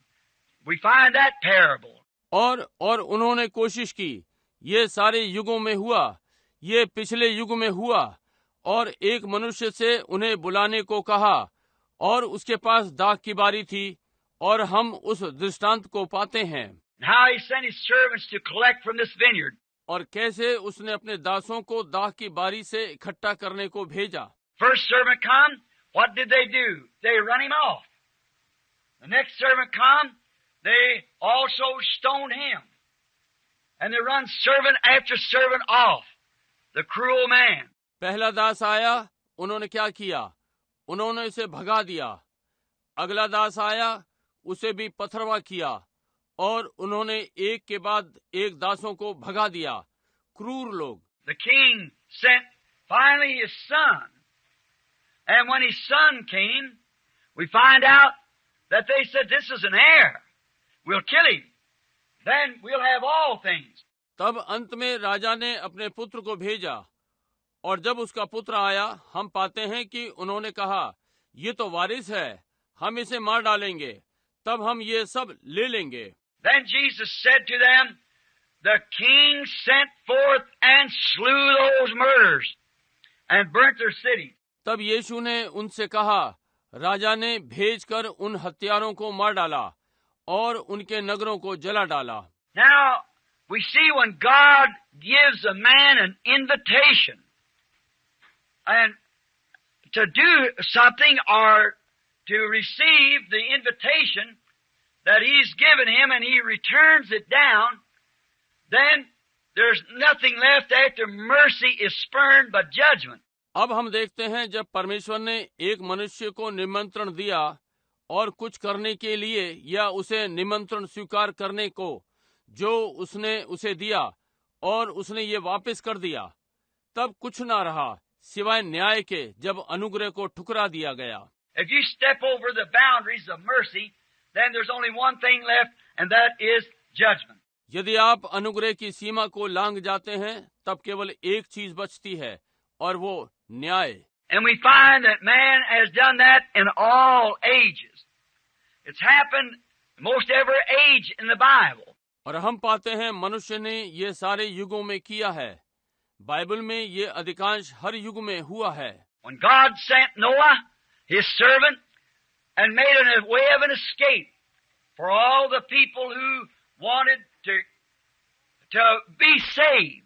we find that parable. और उन्होंने कोशिश की, ये सारे युगों में हुआ, ये पिछले युग में हुआ, और एक मनुष्य से उन्हें बुलाने को कहा और उसके पास दाख की बारी थी, और हम उस दृष्टांत को पाते हैं। How he sent his servants to collect from this vineyard. और कैसे उसने अपने दासों को दाख की बारी से इकट्ठा करने को भेजा। First servant come, what did they do? They run him off. The next servant come, they also stone him. And they run servant after servant off. The cruel man. पहला दास आया, उन्होंने क्या किया? उन्होंने इसे भगा दिया। अगला दास आया, उसे भी पथरवा किया और उन्होंने एक के बाद एक दासों को भगा दिया। क्रूर लोग। The king sent finally his son. And when his son came, we find out that they said, this is an heir. We'll kill him. Then we'll have all things. तब अंत में राजा ने अपने पुत्र को भेजा और जब उसका पुत्र आया, हम पाते हैं कि उन्होंने कहा, ये तो वारिस है, हम इसे मार डालेंगे, तब हम ये सब ले लेंगे। Then Jesus said to them, the king sent forth and slew those murderers and burnt their city. तब यीशु ने उनसे कहा, राजा ने भेजकर उन हत्यारों को मार डाला और उनके नगरों को जला डाला। Now, we see when God gives a man an invitation and to do something or to receive the invitation that he's given him and he returns it down, then there's nothing left after mercy is spurned but judgment. अब हम देखते हैं जब परमेश्वर ने एक मनुष्य को निमंत्रण दिया और कुछ करने के लिए या उसे निमंत्रण स्वीकार करने को जो उसने उसे दिया और उसने ये वापस कर दिया, तब कुछ ना रहा सिवाय न्याय के जब अनुग्रह को ठुकरा दिया गया। If you step over the boundaries of mercy, then there's only one thing left, and that is judgment. यदि आप अनुग्रह की सीमा को लांघ जाते हैं, तब केवल एक चीज बचती है और वो न्याय। And we find that man has done that in all ages. It's happened most every age in the Bible. और हम पाते हैं मनुष्य ने ये सारे युगों में किया है। बाइबल में ये अधिकांश हर युग में हुआ है। When God sent Noah, his servant, and made a way of an escape for all the people who wanted to be saved.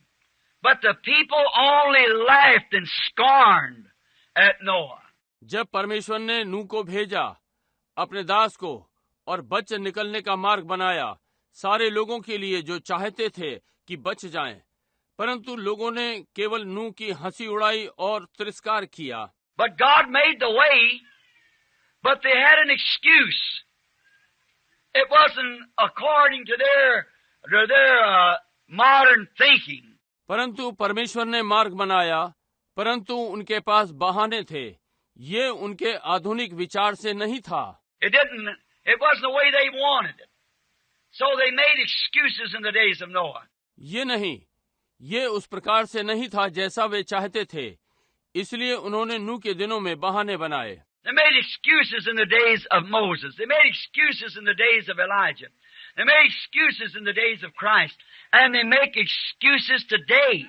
But the people only laughed and scorned at Noah. जब परमेश्वर ने नूह को भेजा, अपने दास को, और बच निकलने का मार्ग बनाया सारे लोगों के लिए जो चाहते थे कि बच जाएं, परंतु लोगों ने केवल नूह की हंसी उड़ाई और तिरस्कार किया। But God made the way, but they had an excuse. It wasn't according to their modern thinking. परंतु परमेश्वर ने मार्ग बनाया, परंतु उनके पास बहाने थे। ये उनके आधुनिक विचार से नहीं था। It wasn't the way they wanted it. So they made excuses in the days of Noah. ये नहीं, ये उस प्रकार से नहीं था जैसा वे चाहते थे, इसलिए उन्होंने नूह के दिनों में बहाने बनाए। They made excuses in the days of Moses. They made excuses in the days of Elijah. They made excuses in the days of Christ. And they make excuses today.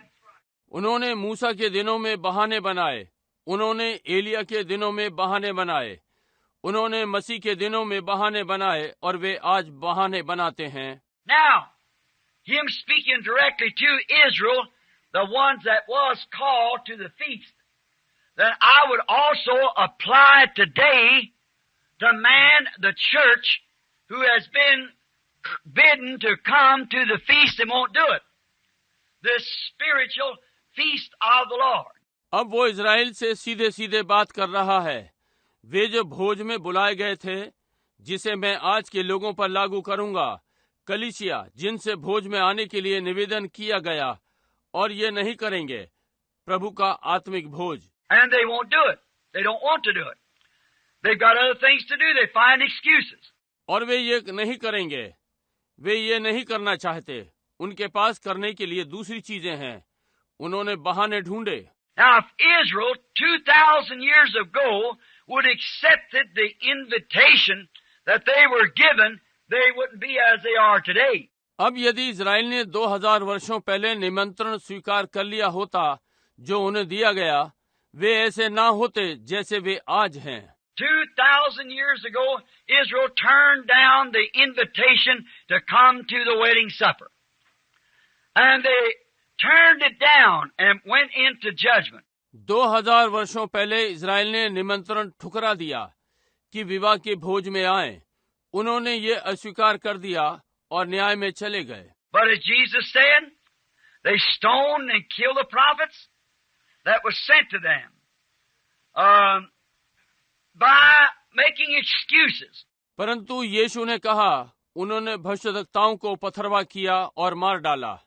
उन्होंने मूसा के दिनों में बहाने बनाए, उन्होंने एलिया के दिनों में बहाने बनाए, उन्होंने मसीह के दिनों में बहाने बनाए और वे आज बहाने बनाते हैं। Now, him speaking directly to Israel, the ones that was called to the feast, then I would also apply today to man, the church, who has been bidden to come to the feast and won't do it. The spiritual feast of the Lord. अब वो Israel से सीधे सीधे बात कर रहा है। वे जो भोज में बुलाए गए थे, जिसे मैं आज के लोगों पर लागू करूंगा, कलीसिया जिनसे भोज में आने के लिए निवेदन किया गया और ये नहीं करेंगे, प्रभु का आत्मिक भोज। And they won't do it. They don't want to do it. They've got other things to do. They find excuses. और वे ये नहीं करेंगे, वे ये नहीं करना चाहते, उनके पास करने के लिए दूसरी चीजें हैं, उन्होंने बहाने ढूंढे। Now, if Israel 2,000 years ago would accepted the invitation that they were given, they wouldn't be as they are today. अब यदि इज़राइल ने 2000 वर्षों पहले निमंत्रण स्वीकार कर लिया होता जो उन्हें दिया गया, वे ऐसे ना होते जैसे वे आज हैं। 2,000 years ago, Israel turned down the invitation to come to the wedding supper. And they turned it down and went into judgment. 2000 वर्षों पहले इजराइल ने निमंत्रण ठुकरा दिया कि विवाह के भोज में आए। उन्होंने ये अस्वीकार कर दिया और न्याय में चले गए। But as Jesus said, they stoned and killed the prophets that was sent to them by making excuses. परंतु यीशु ने कहा, उन्होंने भविष्यद्वक्ताओं को पथरवा किया और मार डाला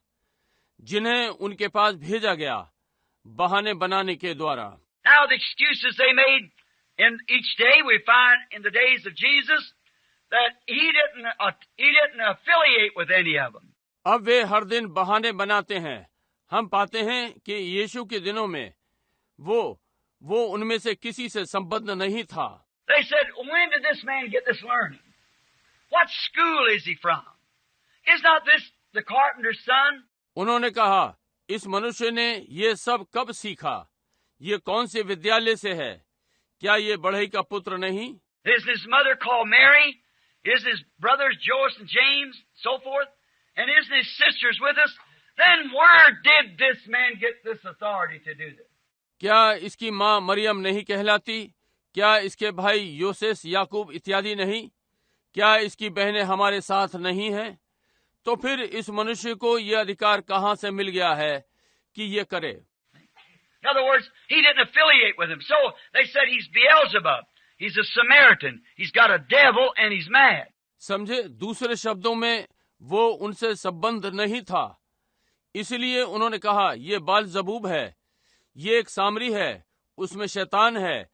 जिन्हें उनके पास भेजा गया बहाने बनाने के द्वारा। Now the excuses they made in each day, we find in the days of Jesus that he didn't affiliate with any of them. अब वे हर दिन बहाने बनाते हैं। हम पाते हैं कि यीशु के दिनों में वो उनमें से किसी से संबद्ध नहीं था। They said, when did this man get this learning? What school is he from? Is not this the carpenter's son? उन्होंने कहा, इस मनुष्य ने ये सब कब सीखा? ये कौन से विद्यालय से है? क्या ये बढ़ई का पुत्र नहीं? Isn't his mother called Mary? Isn't his brothers Joseph and James, so forth? And isn't his sisters with us? Then where did this man get this authority to do this? क्या इसकी माँ मरियम नहीं कहलाती? क्या इसके भाई योसेस, याकूब इत्यादि नहीं? क्या इसकी बहनें हमारे साथ नहीं हैं? तो फिर इस मनुष्य को यह अधिकार कहाँ से मिल गया है कि ये करे? In other words, he didn't affiliate with him. So they said he's Beelzebub. He's a Samaritan. He's got a devil and he's mad. समझे? दूसरे शब्दों में वो उनसे संबंध नहीं था, इसलिए उन्होंने कहा ये बालजबूब है, ये एक सामरी है, उसमें शैतान है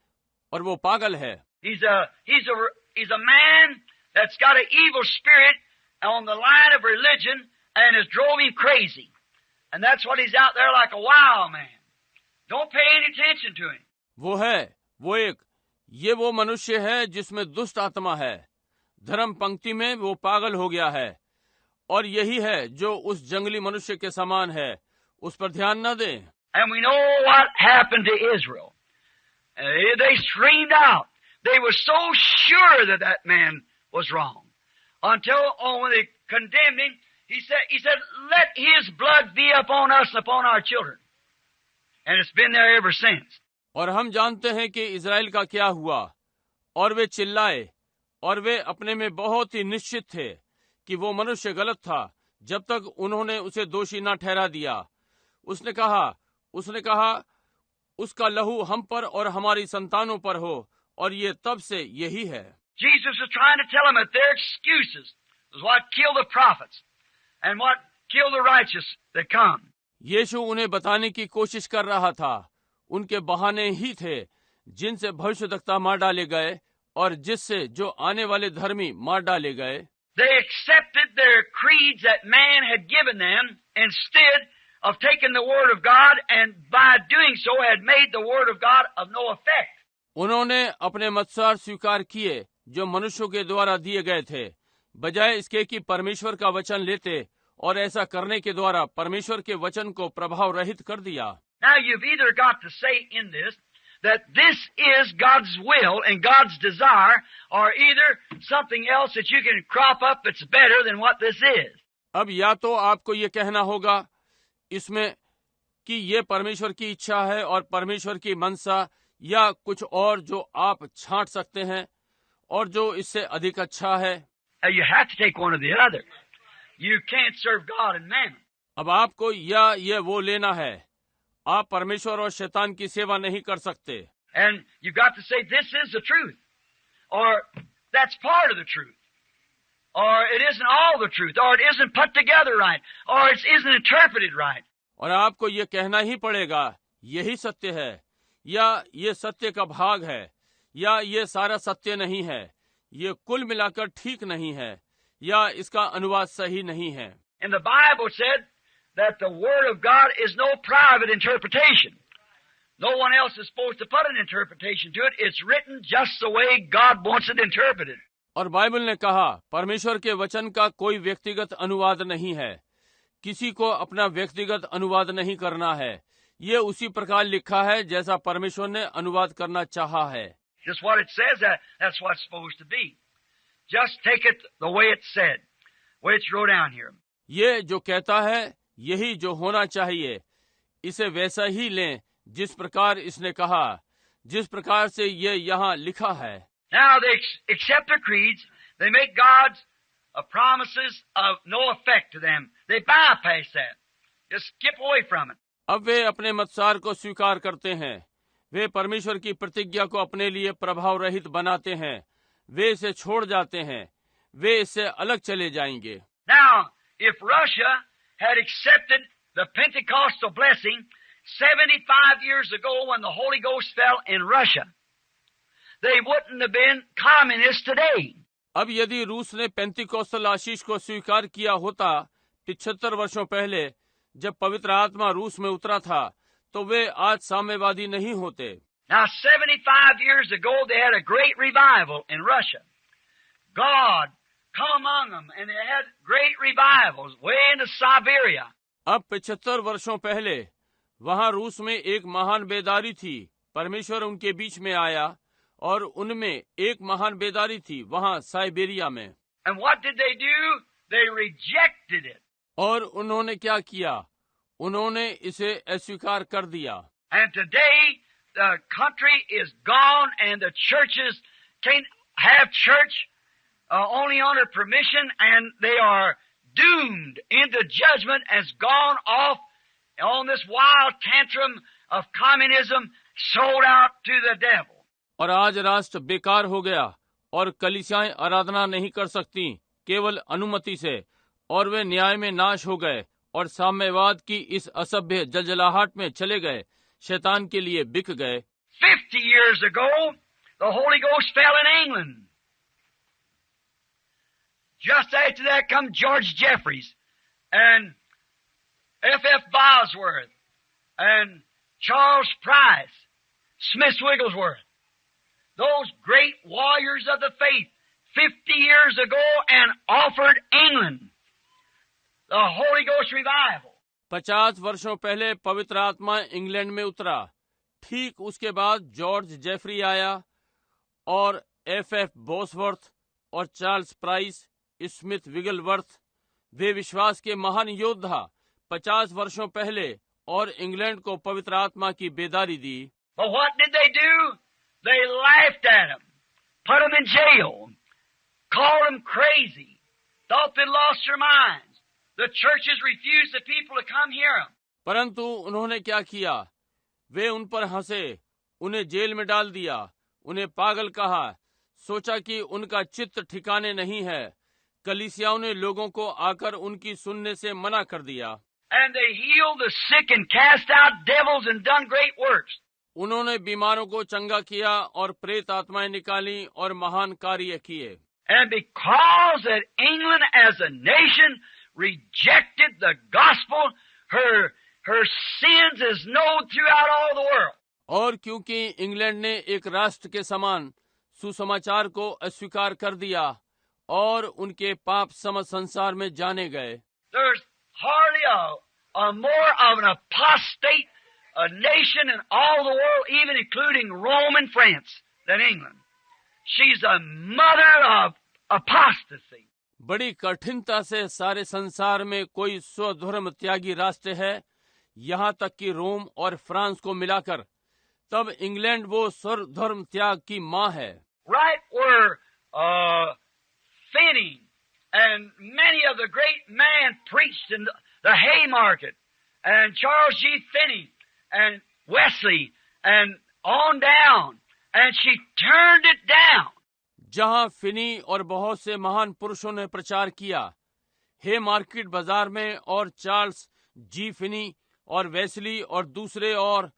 और वो पागल है। He's a man that's got an evil spirit on the line of religion and has drove him crazy. And that's what he's out there like a wild man. Don't pay any attention to him. वो मनुष्य है जिसमें दुष्ट आत्मा है, धर्म पंक्ति में वो पागल हो गया है और यही है जो उस जंगली मनुष्य के समान है, उस पर ध्यान न दें। And we know what happened to Israel. They screamed out. They were so sure that that man was wrong. Until when they condemned him, he said, let his blood be upon us and upon our children. And it's been there ever since. और हम जानते हैं कि Israel का क्या हुआ, और वे चिल्लाए और वे अपने में बहुत ही निश्चित थे कि वो मनुष्य गलत था जब तक उन्होंने उसे दोषी न ठहरा दिया। उसने कहा उसका लहू हम पर और हमारी संतानों पर हो, और ये तब से यही है। Jesus was trying to tell them that their excuses was what killed the prophets and what killed the righteous that come. यीशु उन्हें बताने की कोशिश कर रहा था, उनके बहाने ही थे जिनसे भविष्यद्वक्ता मार डाले गए और जिससे जो आने वाले धर्मी मार डाले गए। They accepted their creeds that man had given them instead of taking the word of God, and by doing so had made the word of God of no effect. उन्होंने अपने मत्सार स्वीकार किए जो मनुष्यों के द्वारा दिए गए थे, बजाय इसके कि परमेश्वर का वचन लेते, और ऐसा करने के द्वारा परमेश्वर के वचन को प्रभाव रहित कर दिया। Now you've either got to say in this that this is God's will and God's desire, or either something else that you can crop up that's better than what this is. अब या तो आपको ये कहना होगा इसमें कि ये परमेश्वर की इच्छा है और परमेश्वर की मनसा, या कुछ और जो आप छांट सकते हैं और जो इससे अधिक अच्छा है। You have to take one or the other. You can't serve God and mammon. अब आपको या ये वो लेना है, आप परमेश्वर और शैतान की सेवा नहीं कर सकते। And you've got to say this is the truth, or that's part of the truth, or it isn't all the truth, or it isn't put together right, or it isn't interpreted right. और आपको ये कहना ही पड़ेगा यही सत्य है, या ये सत्य का भाग है, या ये सारा सत्य नहीं है, ये कुल मिलाकर ठीक नहीं है, या इसका अनुवाद सही नहीं है। And the Bible said that the Word of God is no private interpretation. No one else is supposed to put an interpretation to it. It's written just the way God wants it interpreted. और Bible ने कहा परमेश्वर के वचन का कोई व्यक्तिगत अनुवाद नहीं है, किसी को अपना व्यक्तिगत अनुवाद नहीं करना है, ये उसी प्रकार लिखा है जैसा परमेश्वर ने अनुवाद करना चाहा है। Just what it says, that's what it's supposed to be. Just take it the way it said, the way it's wrote down here. ये जो कहता है यही जो होना चाहिए, इसे वैसा ही लें जिस प्रकार इसने कहा, जिस प्रकार से ये यहाँ लिखा है। Now they accept their creeds. They make God's promises of no effect to them. They bypass that. Just skip away from it. अब वे अपने मतसार को स्वीकार करते हैं। वे परमेश्वर की प्रतिज्ञा को अपने लिए प्रभाव रहित बनाते हैं। वे इसे छोड़ जाते हैं। वे इससे अलग चले जाएंगे। Now, if Russia had accepted the Pentecostal blessing 75 years ago when the Holy Ghost fell in Russia, they wouldn't have been communists today. अब यदि रूस ने पेंतिकोस्टल आशीष को स्वीकार किया होता 75 वर्षों पहले, जब पवित्र आत्मा रूस में उतरा था, तो वे आज साम्यवादी नहीं होते। Now, 75 years ago, they had a great revival in Russia. God come among them, and they had great revivals way into Siberia. अब 75 वर्षों पहले वहाँ रूस में एक महान बेदारी थी। परमेश्वर उनके बीच में आया और उनमें एक महान बेदारी थी वहाँ साइबेरिया में। And what did they do? They rejected it. और उन्होंने क्या किया? उन्होंने इसे अस्वीकार कर दिया। And today, the country is gone, and the churches can't have church only under permission, and they are doomed into judgment as gone off on this wild tantrum of communism sold out to the devil. और आज राष्ट्र बेकार हो गया और कलीसियाएं आराधना नहीं कर सकती केवल अनुमति से, और वे न्याय में नाश हो गए और साम्यवाद की इस असभ्य जलजलाहट में चले गए, शैतान के लिए बिक गए। 50 years ago, the Holy Ghost fell in England. Just after that come George Jeffreys and F.F. Bosworth and Charles Price, Smith Wigglesworth. Those great warriors of the faith 50 years ago and offered England the Holy Ghost revival. 50 वर्षों पहले पवित्र आत्मा England में उतरा। ठीक उसके बाद George Jeffrey आया और F.F. बॉसवर्थ और चार्ल्स प्राइस, स्मिथ विगलवर्थ, वे विश्वास के महान योद्धा 50 वर्षों पहले और इंग्लैंड को पवित्र आत्मा की बेदारी दी। But what did they do? They laughed at him, put him in jail, called him crazy, thought they lost their minds. The churches refused the people to come hear him. परंतु उन्होंने क्या किया? वे उन पर हंसे, उन्हें जेल में डाल दिया, उन्हें पागल कहा, सोचा कि उनका चित्त ठिकाने नहीं है। कलीसियाओं ने लोगों को आकर उनकी सुनने से मना कर दिया। And they healed the sick and cast out devils and done great works. उन्होंने बीमारों को चंगा किया और प्रेत आत्माएं निकाली और महान कार्य किए। And because that England as a nation rejected the gospel, her sins is known throughout all the world. और क्योंकि इंग्लैंड ने एक राष्ट्र के समान सुसमाचार को अस्वीकार कर दिया और उनके पाप समस्त संसार में जाने गए। There's hardly a more of an apostate a nation in all the world, even including Rome and France, than England. She's a mother of apostasy. बड़ी कठिनता से सारे संसार में कोई स्वधर्म त्यागी राष्ट्र है, यहाँ तक कि रोम और फ्रांस को मिलाकर। तब इंग्लैंड वो स्वधर्म त्याग की माँ है। Right where Finney and many of the great men preached in the Haymarket, and Charles G. Finney and Wesley and on down, and she turned it down. जहाँ फिनी और बहुत से महान पुरुषों ने प्रचार किया, हे मार्केट बाजार में, और चार्ल्स जी फिनी और वेस्ली और दूसरे, और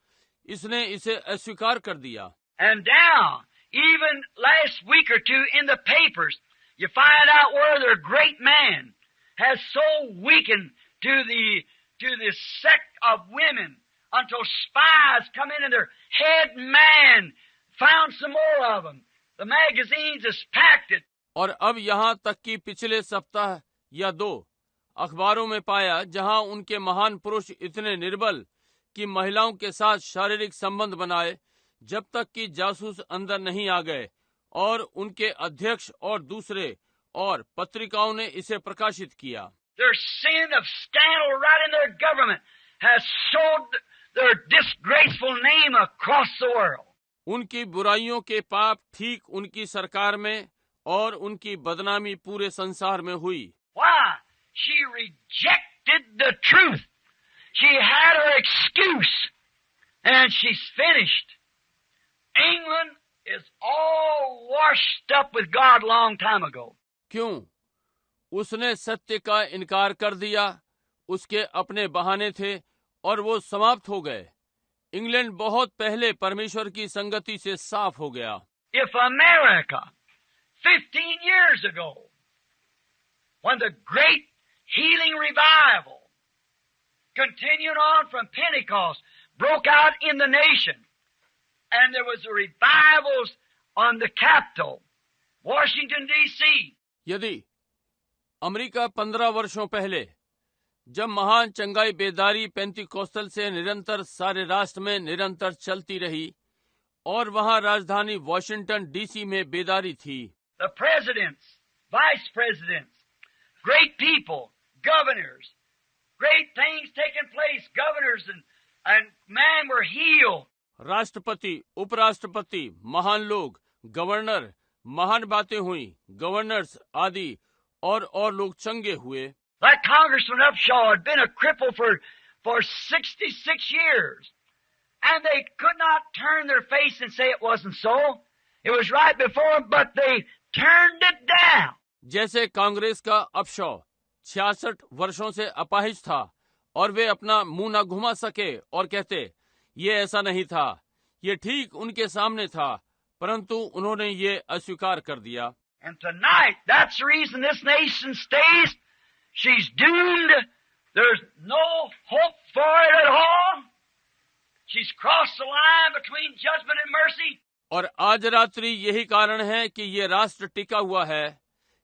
इसने इसे अस्वीकार कर दिया। And now, even last week or two in the papers, you find out where their great man has so weakened to the sect of women until spies come in and their head man found some more of them. The magazines has packed it. और अब यहाँ तक कि पिछले सप्ताह या 2 अखबारों में पाया, जहाँ उनके महान पुरुष इतने निर्बल कि महिलाओं के साथ शारीरिक संबंध बनाए, जब तक कि जासूस अंदर नहीं आ गए, और उनके अध्यक्ष और दूसरे और पत्रिकाओं ने इसे प्रकाशित किया। Their sin of scandal right in their government has showed their disgraceful name across the world. उनकी बुराइयों के पाप ठीक उनकी सरकार में और उनकी बदनामी पूरे संसार में हुई। Why? She rejected the truth. She had her excuse, and she's finished. England is all washed up with God long time ago. क्यों? उसने सत्य का इनकार कर दिया, उसके अपने बहाने थे और वो समाप्त हो गए। इंग्लैंड बहुत पहले परमेश्वर की संगति से साफ हो गया। If America 15 years ago, when the great healing revival continued on from Pentecost broke out in the nation, and there was a revivals on the capital, Washington D.C. यदि अमेरिका 15 वर्षों पहले जब महान चंगाई बेदारी पेंतिकोस्तल से निरंतर सारे राष्ट्र में निरंतर चलती रही और वहां राजधानी वॉशिंगटन डीसी में बेदारी थी, the presidents, vice presidents, great people, governors, great things taking place, governors and man were healed. राष्ट्रपति, उपराष्ट्रपति, महान लोग, गवर्नर, महान बातें हुई, गवर्नर्स आदि और लोग चंगे हुए। That Congressman Upshaw had been a cripple for 66 years, and they could not turn their face and say it wasn't so. It was right before them, but they turned it down. जैसे कांग्रेस का अपशॉ 66 वर्षों से अपाहिज था और वे अपना मुंह न घुमा सके और कहते ये ऐसा नहीं था, ये ठीक उनके सामने था, परंतु उन्होंने ये अस्वीकार कर दिया। And tonight, that's the reason this nation stays. She's doomed. There's no hope for it at all. She's crossed the line between judgment and mercy. और आज रात्रि यही कारण है कि ये राष्ट्र टिका हुआ है,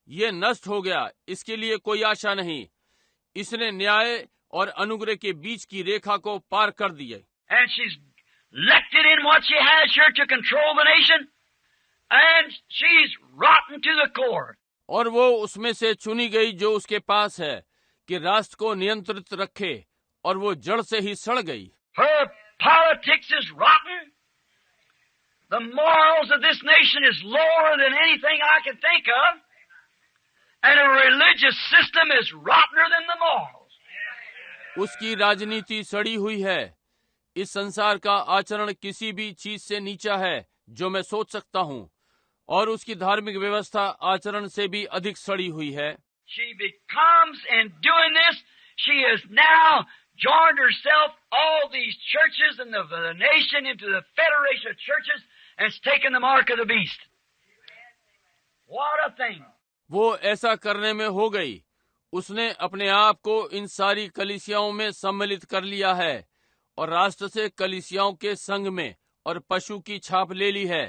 ये नष्ट हो गया, इसके लिए कोई आशा नहीं। इसने न्याय और अनुग्रह के बीच की रेखा को पार कर दिए। And she's elected in what she has here to control the nation, and she's rotten to the core. और वो उसमें से चुनी गई जो उसके पास है कि राष्ट्र को नियंत्रित रखे, और वो जड़ से ही सड़ गई। Her politics is rotten. The morals of this nation is lower than anything I can think of. And her religious system is rottener than the morals. उसकी राजनीति सड़ी हुई है। इस संसार का आचरण किसी भी चीज से नीचा है जो मैं सोच सकता हूँ, और उसकी धार्मिक व्यवस्था आचरण से भी अधिक सड़ी हुई है। She becomes, in doing this, she has now joined herself all these churches and the nation into the federation of churches and has taken the mark of the beast. What a thing! वो ऐसा करने में हो गई। उसने अपने आप को इन सारी कलीसियाओं में सम्मिलित कर लिया है और राष्ट्र से कलीसियाओं के संघ में और पशु की छाप ले ली है।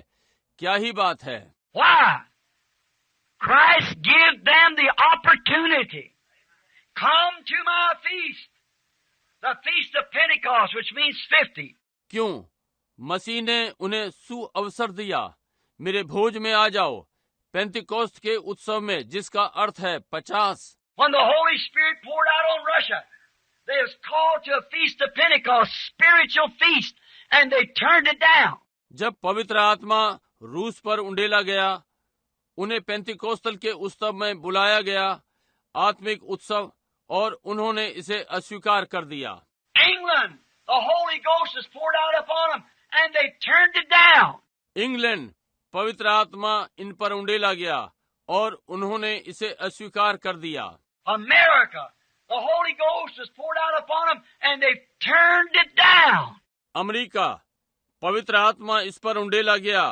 क्या ही बात है। Why? Christ gave them the opportunity. Come to my feast. The feast of Pentecost, which means 50. क्यों? मसीह ने उन्हें सुअवसर दिया, मेरे भोज में आ जाओ, पेंतिकोस्त के उत्सव में, जिसका अर्थ है 50। When the Holy Spirit poured out on Russia, they was called to a feast of Pentecost, spiritual feast, and they turned it down. जब पवित्र आत्मा रूस पर उंडेला गया, उन्हें पेंतिकोस्तल के उत्सव में बुलाया गया, आत्मिक उत्सव, और उन्होंने इसे अस्वीकार कर दिया। England, the Holy Ghost was poured out upon them, and they turned it down. England, पवित्र आत्मा इन पर उंडेला गया और उन्होंने इसे अस्वीकार कर दिया। America, the Holy Ghost was poured out upon them, and they turned it down. America, पवित्र आत्मा इस पर उंडेला गया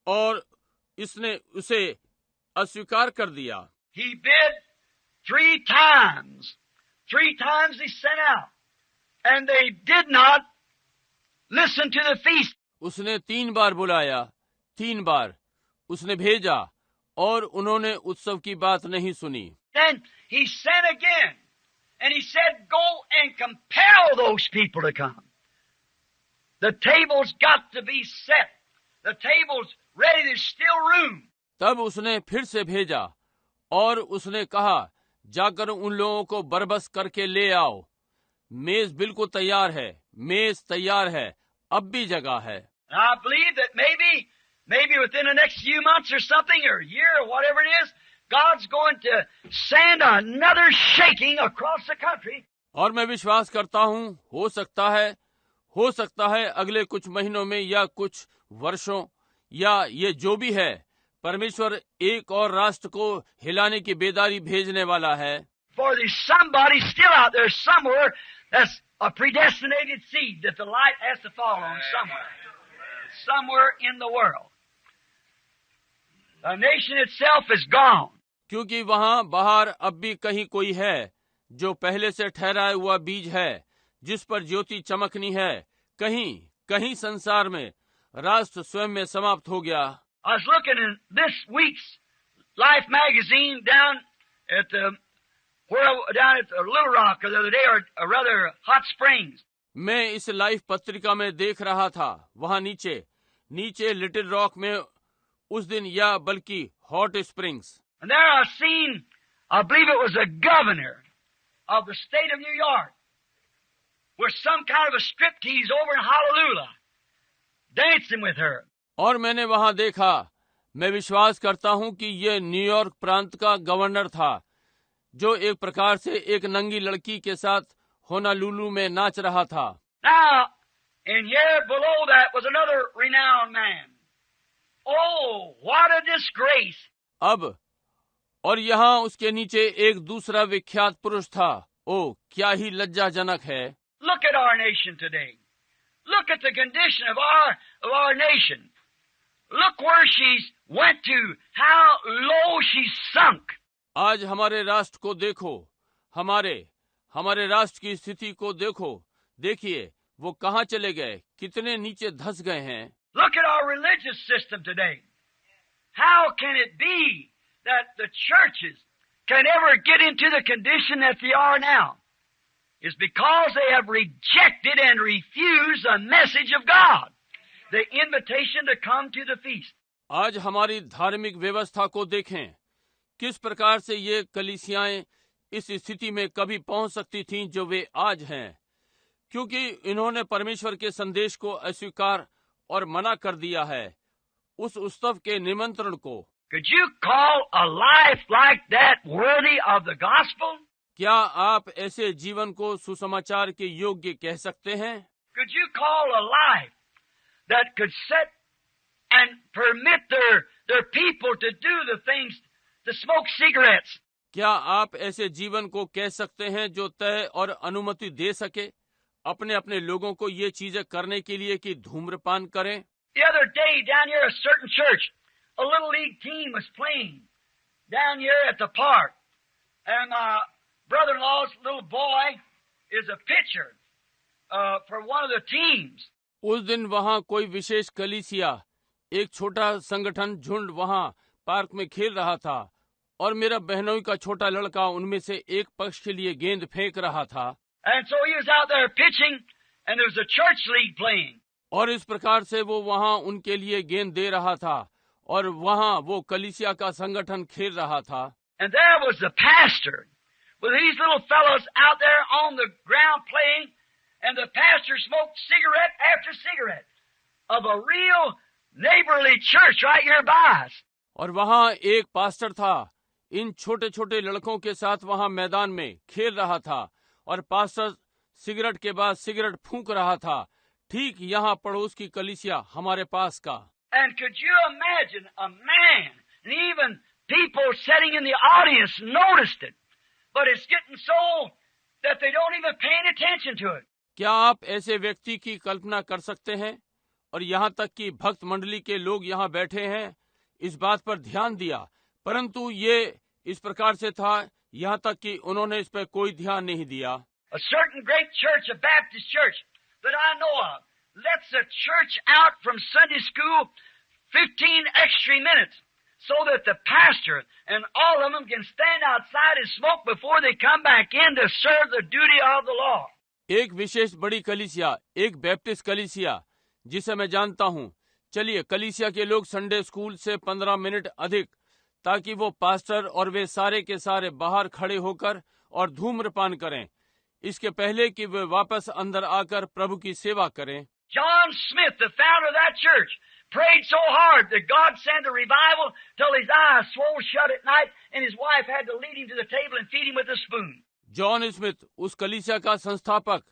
और इसने उसे अस्वीकार कर दिया। He bid 3 times. 3 times he sent out, and they did not listen to the feast. उसने 3 बार बुलाया, 3 बार उसने भेजा और उन्होंने उत्सव की बात नहीं सुनी। Then he sent again, and he said, go and compel those people to come. The table's got to be set. The table's ready, there's still room. तब उसने फिर से भेजा और उसने कहा, जाकर उन लोगों को बरबस करके ले आओ। मेज बिल्कुल तैयार है, मेज तैयार है, अब भी जगह है। And I believe that maybe within the next few months or something, or a year or whatever it is, God's going to send another shaking across the country. और मैं विश्वास करता हूँ हो सकता है अगले कुछ महीनों में या कुछ वर्षों या ये जो भी है, परमेश्वर एक और राष्ट्र को हिलाने की बेदारी भेजने वाला है। For there's somebody still out there somewhere that's a predestinated seed that the light has to fall on somewhere in the world. The nation itself is gone. क्योंकि वहाँ बाहर अब भी कहीं कोई है जो पहले से ठहराया हुआ बीज है जिस पर ज्योति चमकनी है। कहीं संसार में राष्ट्र स्वयं में समाप्त हो गया। I was looking in this week's Life magazine down at Little Rock the other day, or rather Hot Springs. मैं इस लाइफ पत्रिका में देख रहा था, वहाँ नीचे लिटिल रॉक में उस दिन या बल्कि hot springs. And there I seen, I believe it was a governor of the state of New York, with some kind of a striptease over in Honolulu, dancing with her. और मैंने वहाँ देखा, मैं विश्वास करता हूँ कि ये न्यूयॉर्क प्रांत का गवर्नर था जो एक प्रकार से एक नंगी लड़की के साथ होनालुलु में नाच रहा था। Now, and here below that was another renowned man. Oh, what a disgrace! अब और यहाँ उसके नीचे एक दूसरा विख्यात पुरुष था। ओ, क्या ही लज्जाजनक है। Look at our nation today. Look at the condition of our nation. Look where she's went to, how low she's sunk. आज हमारे राष्ट्र को देखो, हमारे राष्ट्र की स्थिति को देखो, देखिए वो कहाँ चले गए, कितने नीचे धंस गए हैं। Look at our religious system today. How can it be that the churches can ever get into the condition that they are now? It's because they have rejected and refused the message of God, the invitation to come to the feast. आज हमारी धार्मिक व्यवस्था को देखें, किस प्रकार से ये कलीसियाएं इस स्थिति में कभी पहुंच सकती थीं जो वे आज हैं, क्योंकि इन्होंने परमेश्वर के संदेश को अस्वीकार और मना कर दिया है, उस उत्सव के निमंत्रण को। Could you call a life like that worthy of the gospel? क्या आप ऐसे जीवन को सुसमाचार के योग्य कह सकते हैं? Could you call a life that could sit and permit their people to do the things, to smoke cigarettes? क्या आप ऐसे जीवन को कह सकते हैं जो तय और अनुमति दे सके अपने अपने लोगों को ये चीजें करने के लिए कि धूम्रपान करें? The other day down here, a certain church, a little league team was playing down here at the park, and my brother-in-law's little boy is a pitcher for one of the teams. उस दिन वहाँ कोई विशेष कलीसिया, एक छोटा संगठन झुंड वहाँ पार्क में खेल रहा था और मेरा बहनोई का छोटा लड़का उनमें से एक पक्ष के लिए गेंद फेंक रहा था। And so he was out there pitching, and there was a church league playing. और इस प्रकार से वो वहाँ उनके लिए गेंद दे रहा था और वहाँ वो कलीसिया का संगठन खेल रहा था। And there was the pastor with these little fellows out there on the ground playing, and the pastor smoked cigarette after cigarette of a real neighborly church right here by us. और वहाँ एक pastor था, इन छोटे छोटे लड़कों के साथ वहाँ मैदान में खेल रहा था और पास्टर सिगरेट के बाद सिगरेट फूंक रहा था, ठीक यहाँ पड़ोस की कलीसिया हमारे पास का। And could you imagine a man, and even people sitting in the audience noticed it, but it's getting so that they don't even pay any attention to it. क्या आप ऐसे व्यक्ति की कल्पना कर सकते हैं? और यहाँ तक कि भक्त मंडली के लोग यहाँ बैठे हैं, इस बात पर ध्यान दिया, परंतु ये इस प्रकार से था यहाँ तक कि उन्होंने इस पर कोई ध्यान नहीं दिया। A certain great church, a Baptist church that I know of, lets a church out from Sunday school 15 extra minutes so that the pastor and all of them can stand outside and smoke before they come back in to serve the duty of the law. एक विशेष बड़ी कलीसिया, एक Baptist कलीसिया जिसे मैं जानता हूँ, चलिए कलीसिया के लोग संडे स्कूल से 15 मिनट अधिक ताकि वो पास्टर और वे सारे के सारे बाहर खड़े होकर और धूम्रपान करें, इसके पहले कि वे वापस अंदर आकर प्रभु की सेवा करें। John Smith, the founder of that church, prayed so hard that God sent a revival till his eyes swole shut at night and his wife had to lead him to the table and feed him with a spoon. John Smith, उस कलीसिया का संस्थापक,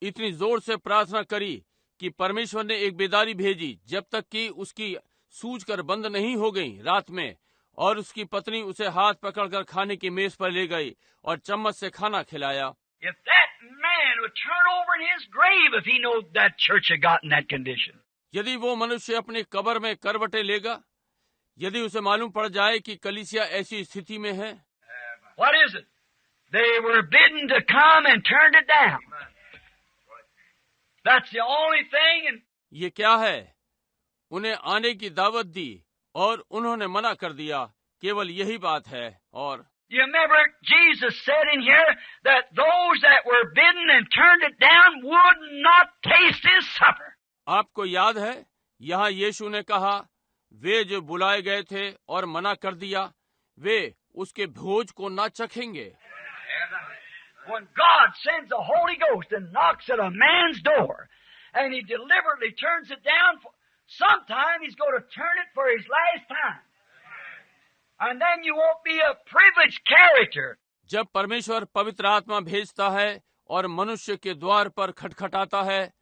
इतनी जोर से प्रार्थना करी कि परमेश्वर ने एक बेदारी भेजी जब तक कि उसकी सूझकर बंद नहीं हो गई रात में, और उसकी पत्नी उसे हाथ पकड़कर खाने की मेज पर ले गई और चम्मच से खाना खिलाया। If that man would turn over in his grave if he knew that church had gotten that condition. यदि वो मनुष्य अपनी कब्र में करवटे लेगा, यदि उसे मालूम पड़ जाए कि कलीसिया ऐसी स्थिति में है। What is it? They were bidden to come and turned it down. That's the only thing. And ये क्या है? उन्हें आने की दावत दी और उन्होंने मना कर दिया, केवल यही बात है। और you remember Jesus said in here that those that were bidden and turned it down would not taste his supper. आपको याद है, यहाँ यीशु ने कहा, वे जो बुलाए गए थे और मना कर दिया, वे उसके भोज को ना चखेंगे। When God sends the Holy Ghost and knocks at a man's door, and he deliberately turns it down, sometime he's going to turn it for his last time. And then you won't be a privileged character. जब परमेश्वर पवित्र आत्मा भेजता है और मनुष्य के द्वार पर खटखटाता है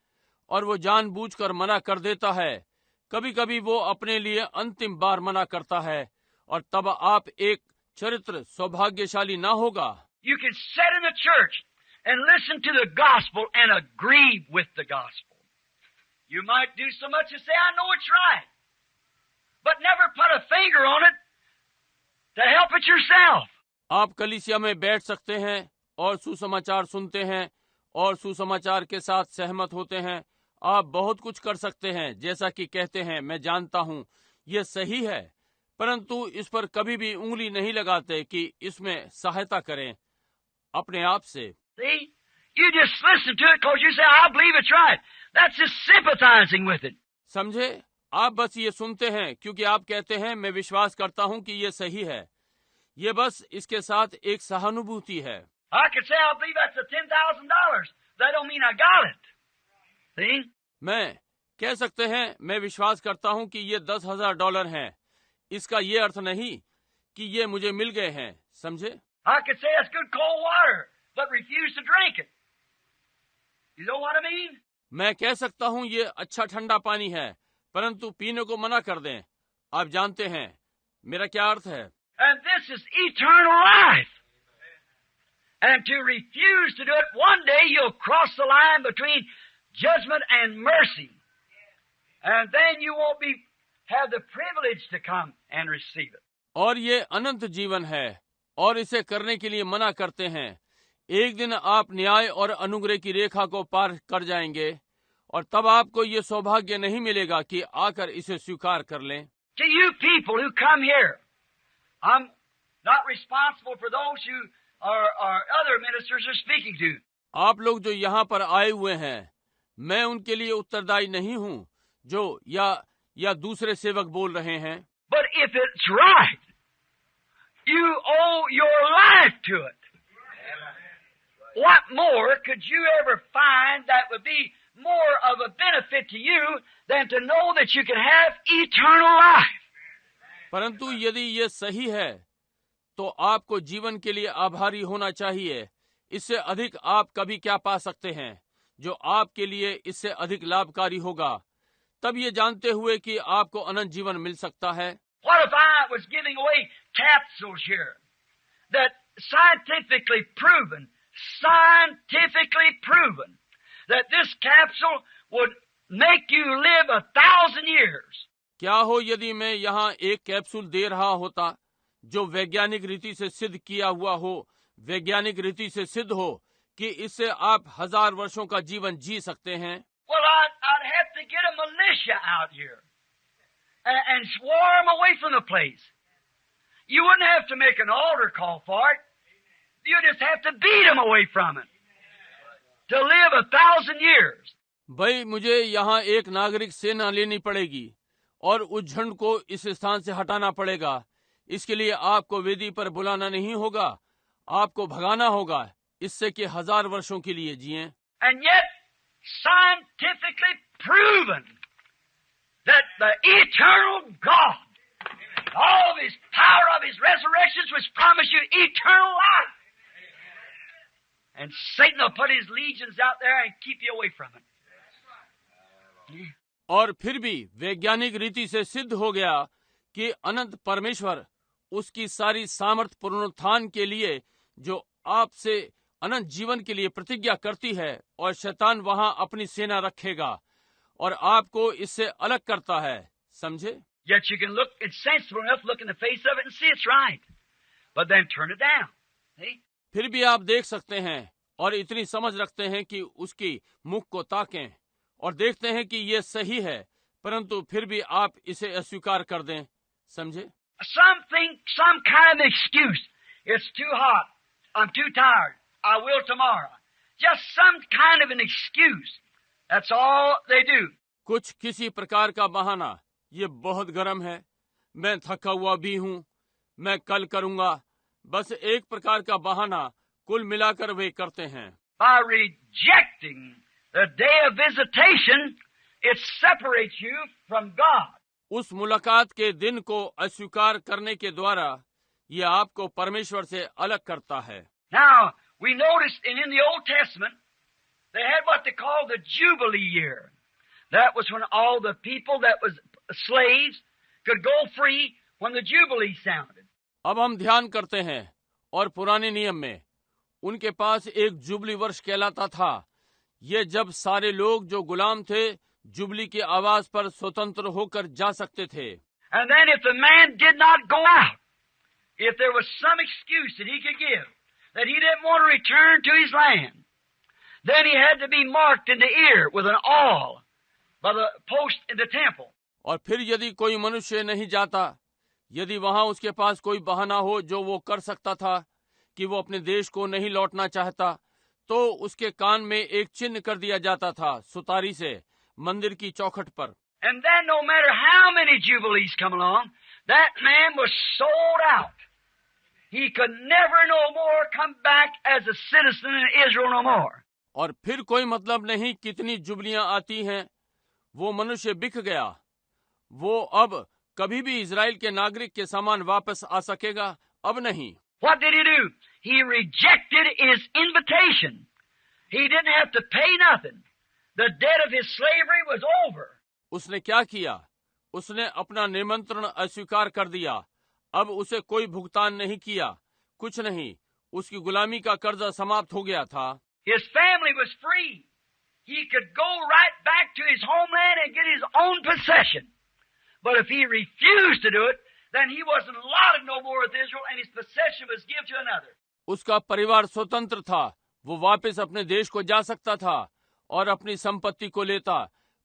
और वो जानबूझकर मना कर देता है, कभी कभी वो अपने लिए अंतिम बार मना करता है, और तब आप एक चरित्र सौभाग्यशाली ना होगा। You can sit in the church and listen to the gospel and agree with the gospel. You might do so much as say, I know it's right, but never put a finger on it to help it yourself. आप कलीसिया में बैठ सकते हैं और सुसमाचार सुनते हैं और सुसमाचार के साथ सहमत होते हैं। आप बहुत कुछ कर सकते हैं, जैसा कि कहते हैं, मैं जानता हूँ ये सही है, परंतु इस पर कभी भी उंगली नहीं लगाते कि इसमें सहायता करें अपने आप से। See? You just listen to it because you say, I believe it's right. That's just sympathizing with it. समझे? आप बस ये सुनते हैं क्योंकि आप कहते हैं, मैं विश्वास करता हूँ कि ये सही है। ये बस इसके साथ एक सहानुभूति है। I could say, I believe that's a $10,000. That don't mean I got it. See? मैं कह सकते हैं, मैं विश्वास करता हूँ कि ये $10,000 हैं। इसका ये अर्थ नहीं कि ये मुझे मिल गए हैं। समझे? I could say that's good cold water, but refuse to drink it. You know what I mean? मैं कह सकता हूँ ये अच्छा ठंडा पानी है, परंतु पीने को मना कर दें। आप जानते हैं मेरा क्या अर्थ है। And this is eternal life. And to refuse to do it, one day you'll cross the line between judgment and mercy. And then you won't have the privilege to come and receive it. और ये अनंत जीवन है, और इसे करने के लिए मना करते हैं। एक दिन आप न्याय और अनुग्रह की रेखा को पार कर जाएंगे, और तब आपको ये सौभाग्य नहीं मिलेगा कि आकर इसे स्वीकार कर लें। To you people who come here, I'm not responsible for those who are other ministers are speaking to. आप लोग जो यहाँ पर आए हुए हैं, मैं उनके लिए उत्तरदायी नहीं हूँ जो या दूसरे सेवक बोल रहे हैं। But if it's right, you owe your life to it. What more could you ever find that would be more of a benefit to you than to know that you can have eternal life? परंतु यदि ये सही है, तो आपको जीवन के लिए आभारी होना चाहिए। इससे अधिक आप कभी क्या पा सकते हैं जो आपके लिए इससे अधिक लाभकारी होगा, तब ये जानते हुए कि आपको अनंत जीवन मिल सकता है। What if I was giving away capsules here that scientifically proven that this capsule would make you live 1,000 years? क्या हो यदि मैं यहाँ एक कैप्सूल दे रहा होता जो वैज्ञानिक रीति से सिद्ध किया हुआ हो, वैज्ञानिक रीति से सिद्ध हो कि इससे आप 1000 वर्षों का जीवन जी सकते हैं। Well, I'd have to get a militia out here and swarm away from the place. You wouldn't have to make an altar call for it. You just have to beat them away from it to live 1,000 years. भाई, मुझे यहाँ एक नागरिक सेना लेनी पड़ेगी और उस झंड को इस स्थान से हटाना पड़ेगा। इसके लिए आपको वेदी पर बुलाना नहीं होगा, आपको भगाना होगा, इससे कि 1000 वर्षों के लिए जिएं। And yet, scientifically proven that the eternal God, all of His power of His resurrections, which promise you eternal life. And Satan will put his legions out there and keep you away from it. और फिर भी वैज्ञानिक रीति से सिद्ध हो गया कि अनंत परमेश्वर उसकी सारी सामर्थ पुनरुत्थान के लिए जो आपसे अनंत जीवन के लिए प्रतिज्ञा करती है, और शैतान वहां अपनी सेना रखेगा और आपको इससे अलग करता है। समझे? Yet you can look, it's sensible enough to look in the face of it and see it's right. But then turn it down. See? फिर भी आप देख सकते हैं और इतनी समझ रखते हैं कि उसकी मुख को ताकें और देखते हैं कि ये सही है, परंतु फिर भी आप इसे अस्वीकार कर दें। समझे? Some kind of excuse. It's too hot. I'm too tired. I will tomorrow. Just some kind of an excuse. That's all they do. कुछ किसी प्रकार का बहाना, ये बहुत गर्म है, मैं थका हुआ भी हूँ, मैं कल करूँगा, बस एक प्रकार का बहाना कुल मिलाकर वे करते हैं। By rejecting the day of visitation, it separates you from God. उस मुलाकात के दिन को अस्वीकार करने के द्वारा ये आपको परमेश्वर से अलग करता है। Now, we noticed in the Old Testament, they had what they called the Jubilee year. That was when all the people that was slaves could go free when the Jubilee sounded. अब हम ध्यान करते हैं, और पुराने नियम में उनके पास एक जुबली वर्ष कहलाता था। ये जब सारे लोग जो गुलाम थे जुबली की आवाज पर स्वतंत्र होकर जा सकते थे। And then if the man did not go out, if there was some excuse that he could give, that he didn't want to return to his land, then he had to be marked in the ear with an awl by the post in the temple. और फिर यदि कोई मनुष्य नहीं जाता, यदि वहां उसके पास कोई बहाना हो जो वो कर सकता था कि वो अपने देश को नहीं लौटना चाहता, तो उसके कान में एक चिन्ह कर दिया जाता था सुतारी से मंदिर की चौखट पर। And then no matter how many jubilees come along, that man was sold out. He could never no more come back as a citizen in Israel no more. और फिर कोई मतलब नहीं कितनी जुबलियां आती हैं, वो मनुष्य बिक गया, वो अब कभी भी इजराइल के नागरिक के समान वापस आ सकेगा, अब नहीं। What did he do? He rejected his invitation. He didn't have to pay nothing. The debt of his slavery was over. उसने क्या किया? उसने अपना निमंत्रण अस्वीकार कर दिया। अब उसे कोई भुगतान नहीं किया, कुछ नहीं, उसकी गुलामी का कर्जा समाप्त हो गया था। His family was free. He could go right back to his homeland and get his own possession. But if he refused to do it, then he wasn't allotted no more with Israel, and his possession was given to another. उसका परिवार स्वतंत्र था, वो वापस अपने देश को जा सकता था और अपनी संपत्ति को लेता,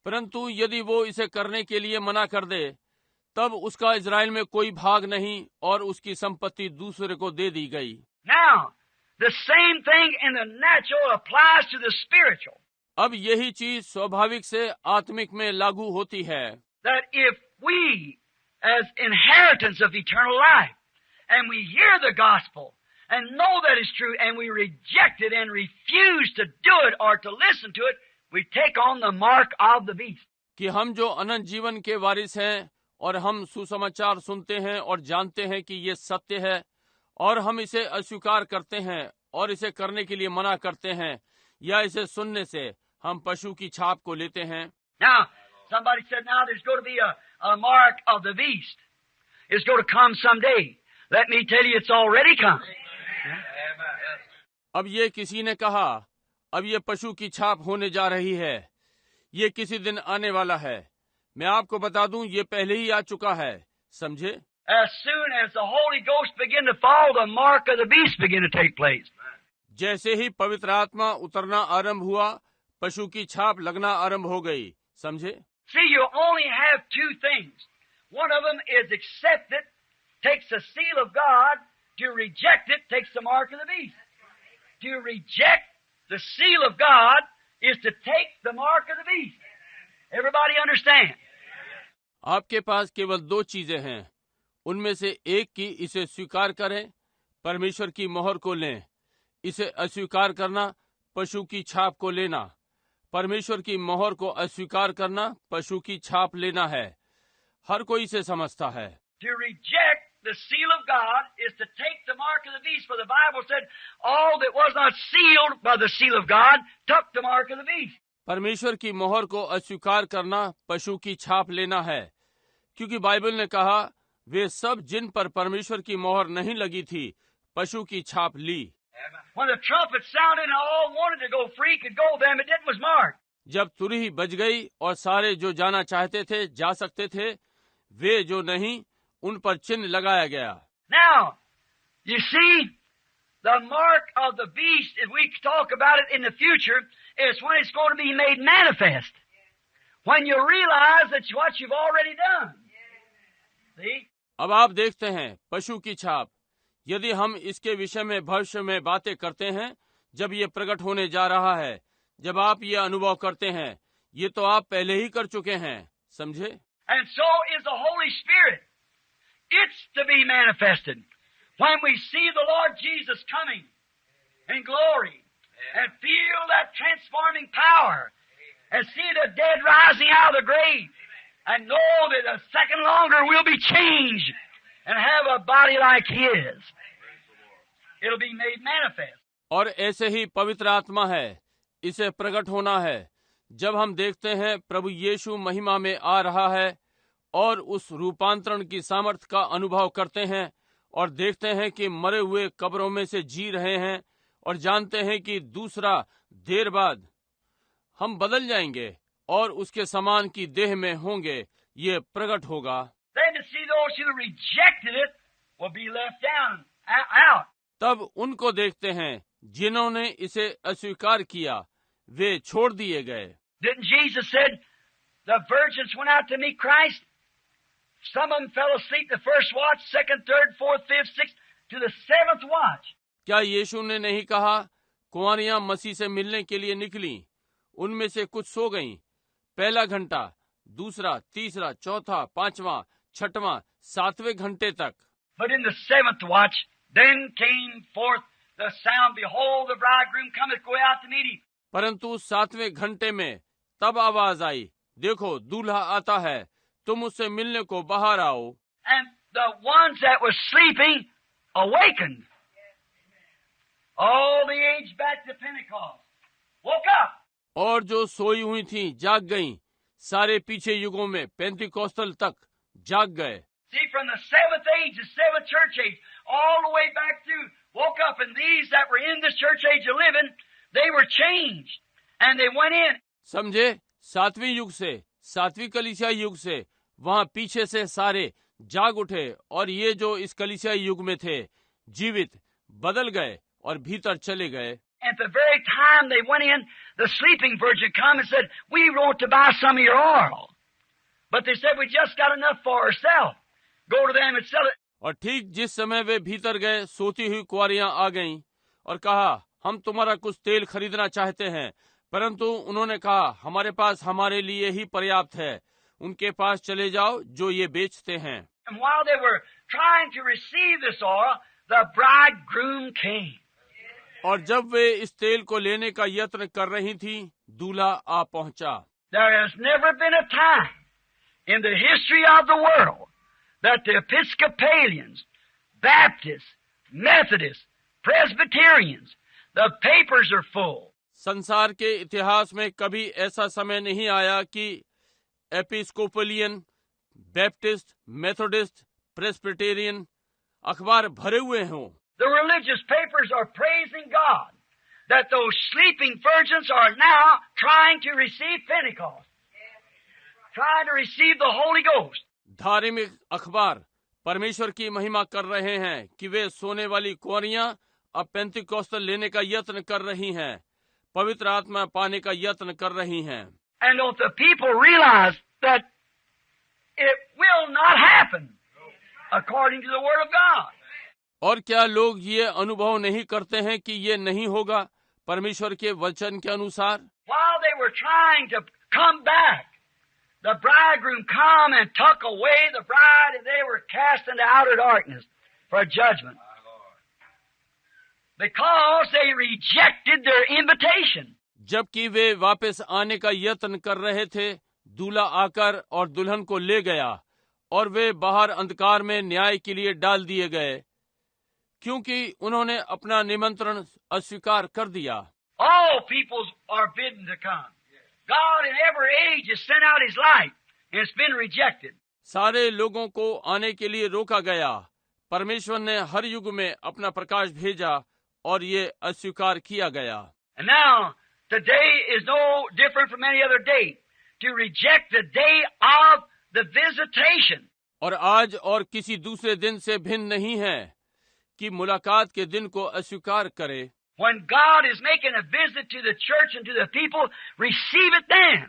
परंतु यदि वो इसे करने के लिए मना कर दे, तब उसका इजराइल में कोई भाग नहीं और उसकी संपत्ति दूसरे को दे दी गई। Now, the same thing in the natural applies to the spiritual. अब यही चीज स्वाभाविक से आत्मिक में लागू होती है। That if we, as inheritance of eternal life, and we hear the gospel and know that it's true, and we reject it and refuse to do it or to listen to it, we take on the mark of the beast. कि हम जो अनंत जीवन के वारिस हैं और हम सुसमाचार सुनते हैं और जानते हैं कि ये सत्य है और हम इसे अस्वीकार करते हैं और इसे करने के लिए मना करते हैं या इसे सुनने से हम पशु की छाप को लेते हैं। Now, somebody said, now there's going to be a mark of the beast. It's going to come someday. Let me tell you, it's already come. अब ये किसी ने कहा, अब ये पशु की छाप होने जा रही है, ये किसी दिन आने वाला है। मैं आपको बता दूं, ये पहले ही आ चुका है। समझे? As soon as the Holy Ghost begin to fall, the mark of the beast begin to take place. जैसे ही पवित्र आत्मा उतरना आरंभ हुआ, पशु की छाप लगना आरंभ हो गई। समझे? See, you only have two things. One of them is accept it, takes the seal of God. To reject it takes the mark of the beast. To reject the seal of God is to take the mark of the beast. Everybody understand? आपके पास केवल दो चीजें हैं, उनमें से एक की इसे स्वीकार करें, परमेश्वर की मोहर को लें। इसे अस्वीकार करना पशु की छाप को लेना। परमेश्वर की मोहर को अस्वीकार करना पशु की छाप लेना है। हर कोई इसे समझता है। To reject the seal of God is to take the mark of the beast. For the Bible said, all that was not sealed by the seal of God took the mark of the beast. परमेश्वर की मोहर को अस्वीकार करना पशु की छाप लेना है, क्योंकि बाइबल ने कहा वे सब जिन पर परमेश्वर की मोहर नहीं लगी थी पशु की छाप ली। When the trumpet sounded and all wanted to go free could go, them it did was marked. जब तुरही बज गई और सारे जो जाना चाहते थे जा सकते थे, वे जो नहीं उन पर चिन्ह लगाया गया। Now, you see, the mark of the beast, if we talk about it in the future, is when it's going to be made manifest. When you realize that's what you've already done. See? अब आप देखते हैं पशु की छाप। यदि हम इसके विषय में भविष्य में बातें करते हैं, जब ये प्रकट होने जा रहा है, जब आप ये अनुभव करते हैं, ये तो आप पहले ही कर चुके हैं, समझे? And so is the Holy Spirit. It's to be manifested. When we see the Lord Jesus coming in glory and feel that transforming power and see the dead rising out of the grave and know that a second longer we'll be changed and have a body like His. It'll be made manifest. और ऐसे ही पवित्र आत्मा है, इसे प्रकट होना है। जब हम देखते हैं प्रभु यीशु महिमा में आ रहा है और उस रूपांतरण की सामर्थ का अनुभव करते हैं और देखते हैं कि मरे हुए कब्रों में से जी रहे हैं और जानते हैं कि दूसरा देर बाद हम बदल जाएंगे और उसके समान की देह में होंगे, ये प्रकट होगा। Then to see those who rejected it will be left down, out. तब उनको देखते हैं जिन्होंने इसे अस्वीकार किया, वे छोड़ दिए गए। Didn't Jesus said the virgins went out to meet Christ? Some of them fell asleep the first watch, second, third, fourth, fifth, sixth, to the seventh watch. क्या यीशु ने नहीं कहा कुंवारियां मसीह से मिलने के लिए निकली, उनमें से कुछ सो गईं, पहला घंटा, दूसरा, तीसरा, चौथा, पांचवा, छठवां, सातवें घंटे तक। But in the seventh watch, then came forth the sound, behold, the bridegroom cometh, go out to meet him. परंतु सातवें घंटे में तब आवाज आई, देखो दूल्हा आता है, तुम उससे मिलने को बाहर आओ। And the ones that were sleeping awakened. All the age back to Pentecost woke up. और जो सोई हुई थी जाग गईं, सारे पीछे युगों में पेंतिकोस्तल तक जाग गए। See, from the seventh age, the seventh church age, all the way back through, woke up, and these that were in this church age of living, they were changed, and they went in. समझे? सातवीं युग से, सातवीं कलीसिया युग से वहां पीछे से सारे जाग उठे और ये जो इस कलीसिया युग में थे जीवित बदल गए और भीतर चले गए। At the very time they went in, the sleeping virgin come and said, we want to buy some of your oil. But they said, we just got enough for ourselves. Go to them and sell it. और ठीक जिस समय वे भीतर गए, सोती हुई कुंवारियां आ गईं और कहा, हम तुम्हारा कुछ तेल खरीदना चाहते हैं, परंतु उन्होंने कहा, हमारे पास हमारे लिए ही पर्याप्त है, उनके पास चले जाओ जो ये बेचते हैं। And while they were trying to receive this oil, the bridegroom came. और जब वे इस तेल को लेने का यत्न कर रही थी, दूल्हा आ पहुंचा। There has never been a time in the history of the world that the Episcopalians, Baptists, Methodists, Presbyterians, the papers are full. संसार के इतिहास में कभी ऐसा समय नहीं आया कि एपिस्कोपलियन, बैप्टिस्ट, मेथोडिस्ट, प्रेस्बिटेरियन अखबार भरे हुए हों। The religious papers are praising God that those sleeping virgins are now trying to receive Pentecost, trying to receive the Holy Ghost. धार्मिक अखबार परमेश्वर की महिमा कर रहे हैं कि वे सोने वाली कुंवारियां अब पेंतिकोस्tal लेने का यत्न कर रही हैं, पवित्र आत्मा पाने का यत्न कर रही हैं। And don't the people realize that it will not happen according to the Word of God? और क्या लोग ये अनुभव नहीं करते हैं कि ये नहीं होगा परमेश्वर के वचन के अनुसार? While they were trying to come back, the bridegroom come and took away the bride, and they were cast into outer darkness for judgment. Because they rejected their invitation. जबकि वे वापस आने का यत्न कर रहे थे, दूल्हा आकर और दुल्हन को ले गया और वे बाहर अंधकार में न्याय के लिए डाल दिए गए, क्योंकि उन्होंने अपना निमंत्रण अस्वीकार कर दिया। All peoples are bidden to come. God in every age has sent out His light, and it's been rejected. सारे लोगों को आने के लिए रोका गया। परमेश्वर ने हर युग में अपना प्रकाश भेजा और ये अस्वीकार किया गया। And now, today is no different from any other day. To reject the day of the visitation. और आज और किसी दूसरे दिन से भिन्न नहीं है कि मुलाकात के दिन को अस्वीकार करे। When God is making a visit to the church and to the people, receive it then.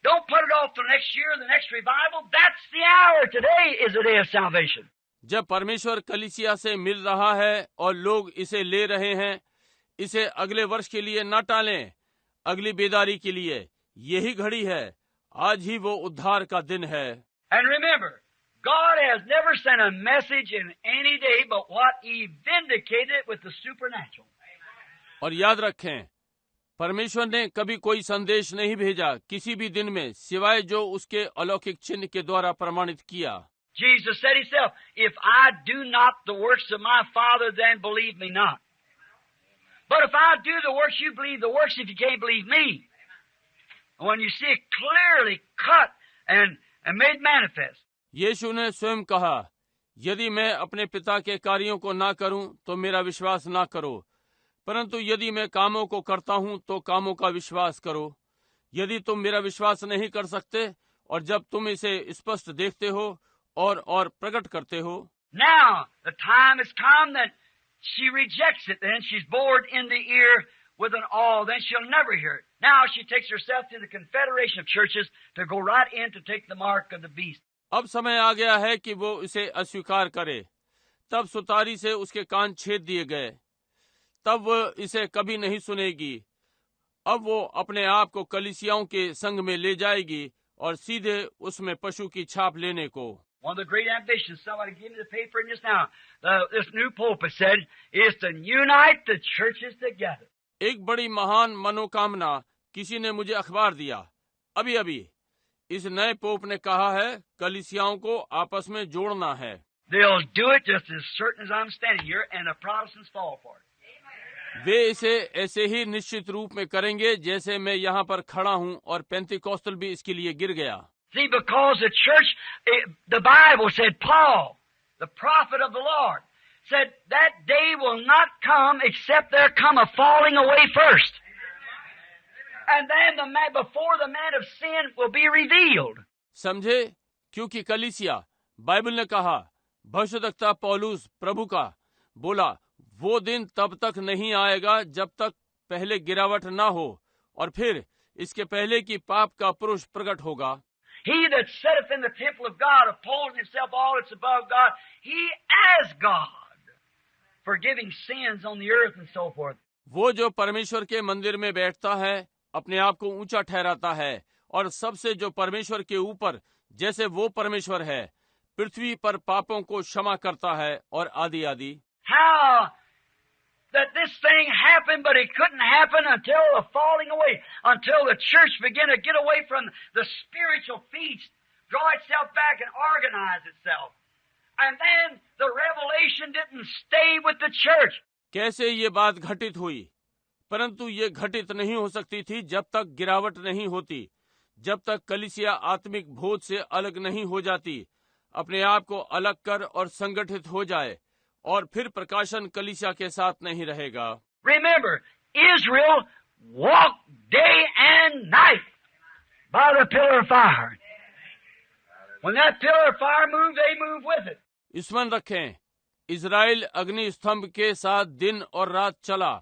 Don't put it off till next year, the next revival. That's the hour. Today is the day of salvation. जब परमेश्वर कलीसिया से मिल रहा है और लोग इसे ले रहे हैं, इसे अगले वर्ष के लिए न टालें, अगली बेदारी के लिए। यही घड़ी है, आज ही वो उद्धार का दिन है। And remember, God has never sent a message in any day but what He vindicated with the supernatural. और याद रखें, परमेश्वर ने कभी कोई संदेश नहीं भेजा किसी भी दिन में, सिवाय जो उसके अलौकिक चिन्ह के द्वारा प्रमाणित किया। Jesus said Himself, "If I do not the works of my Father, then believe me not. But if I do the works, you believe the works if you can't believe me." And when you see it clearly cut and made manifest. यीशु ने स्वयं कहा, यदि मैं अपने पिता के कार्यों को ना करूं तो मेरा विश्वास ना करो, परंतु यदि मैं कामों को करता हूं तो कामों का विश्वास करो। यदि तुम मेरा विश्वास नहीं कर सकते और जब तुम इसे स्पष्ट देखते हो और प्रकट करते हो। Now the time has come that she rejects it. Then she's bored in the ear with an awe. Then she'll never hear it. Now she takes herself to the Confederation of Churches to go right in to take the mark of the beast. अब समय आ गया है कि वो इसे अस्वीकार करे। तब सुतारी से उसके कान छेद दिए गए, तब वो इसे कभी नहीं सुनेगी। अब वो अपने आप को कलीसियाओं के संग में ले जाएगी और सीधे उसमें पशु की छाप लेने को। One of the great ambitions, somebody gave me the paper just now, this new pope has said, is to unite the churches together. एक बड़ी महान मनोकामना किसी ने मुझे अखबार दिया अभी, इस नए पोप ने कहा है कलीसियाओं को आपस में जोड़ना है। They'll do it just as certain as I'm standing here, and the Protestants fall for it. वे इसे ऐसे ही निश्चित रूप में करेंगे जैसे मैं यहाँ पर खड़ा हूँ और पेंतिकोस्टल भी इसके लिए गिर गया। See, because the church, the Bible said, Paul, the prophet of the Lord, said that day will not come except there come a falling away first. And then before the man of sin will be revealed. समझे, क्योंकि कलीसिया, Bible ने कहा, भविष्यद्वक्ता पौलुस प्रभु का बोला, वो दिन तब तक नहीं आएगा जब तक पहले गिरावट ना हो, और फिर इसके पहले कि पाप का पुरुष प्रकट होगा। He that sitteth in the temple of God, upholding himself all that's above God, he as God, forgiving sins on the earth and so forth. वो जो परमेश्वर के मंदिर में बैठता है, अपने आप को ऊंचा ठहराता है, और सबसे जो परमेश्वर के ऊपर, जैसे वो परमेश्वर है, पृथ्वी पर पापों को क्षमा करता है, और आदि आदि। How that this thing happened, but it couldn't happen until the falling away, until the church began to get away from the spiritual feast, draw itself back and organize itself. And then the revelation didn't stay with the church. कैसे ये बात घटित हुई, परंतु ये घटित नहीं हो सकती थी जब तक गिरावट नहीं होती, जब तक कलीसिया आत्मिक भोज से अलग नहीं हो जाती, अपने आप को अलग कर और संगठित हो जाए, और फिर प्रकाशन कलीसिया के साथ नहीं रहेगा। Remember, Israel walked day and night by the pillar of fire. When that pillar of fire moved, they moved with it. स्मरण रखें, इजराइल अग्नि स्तंभ के साथ दिन और रात चला।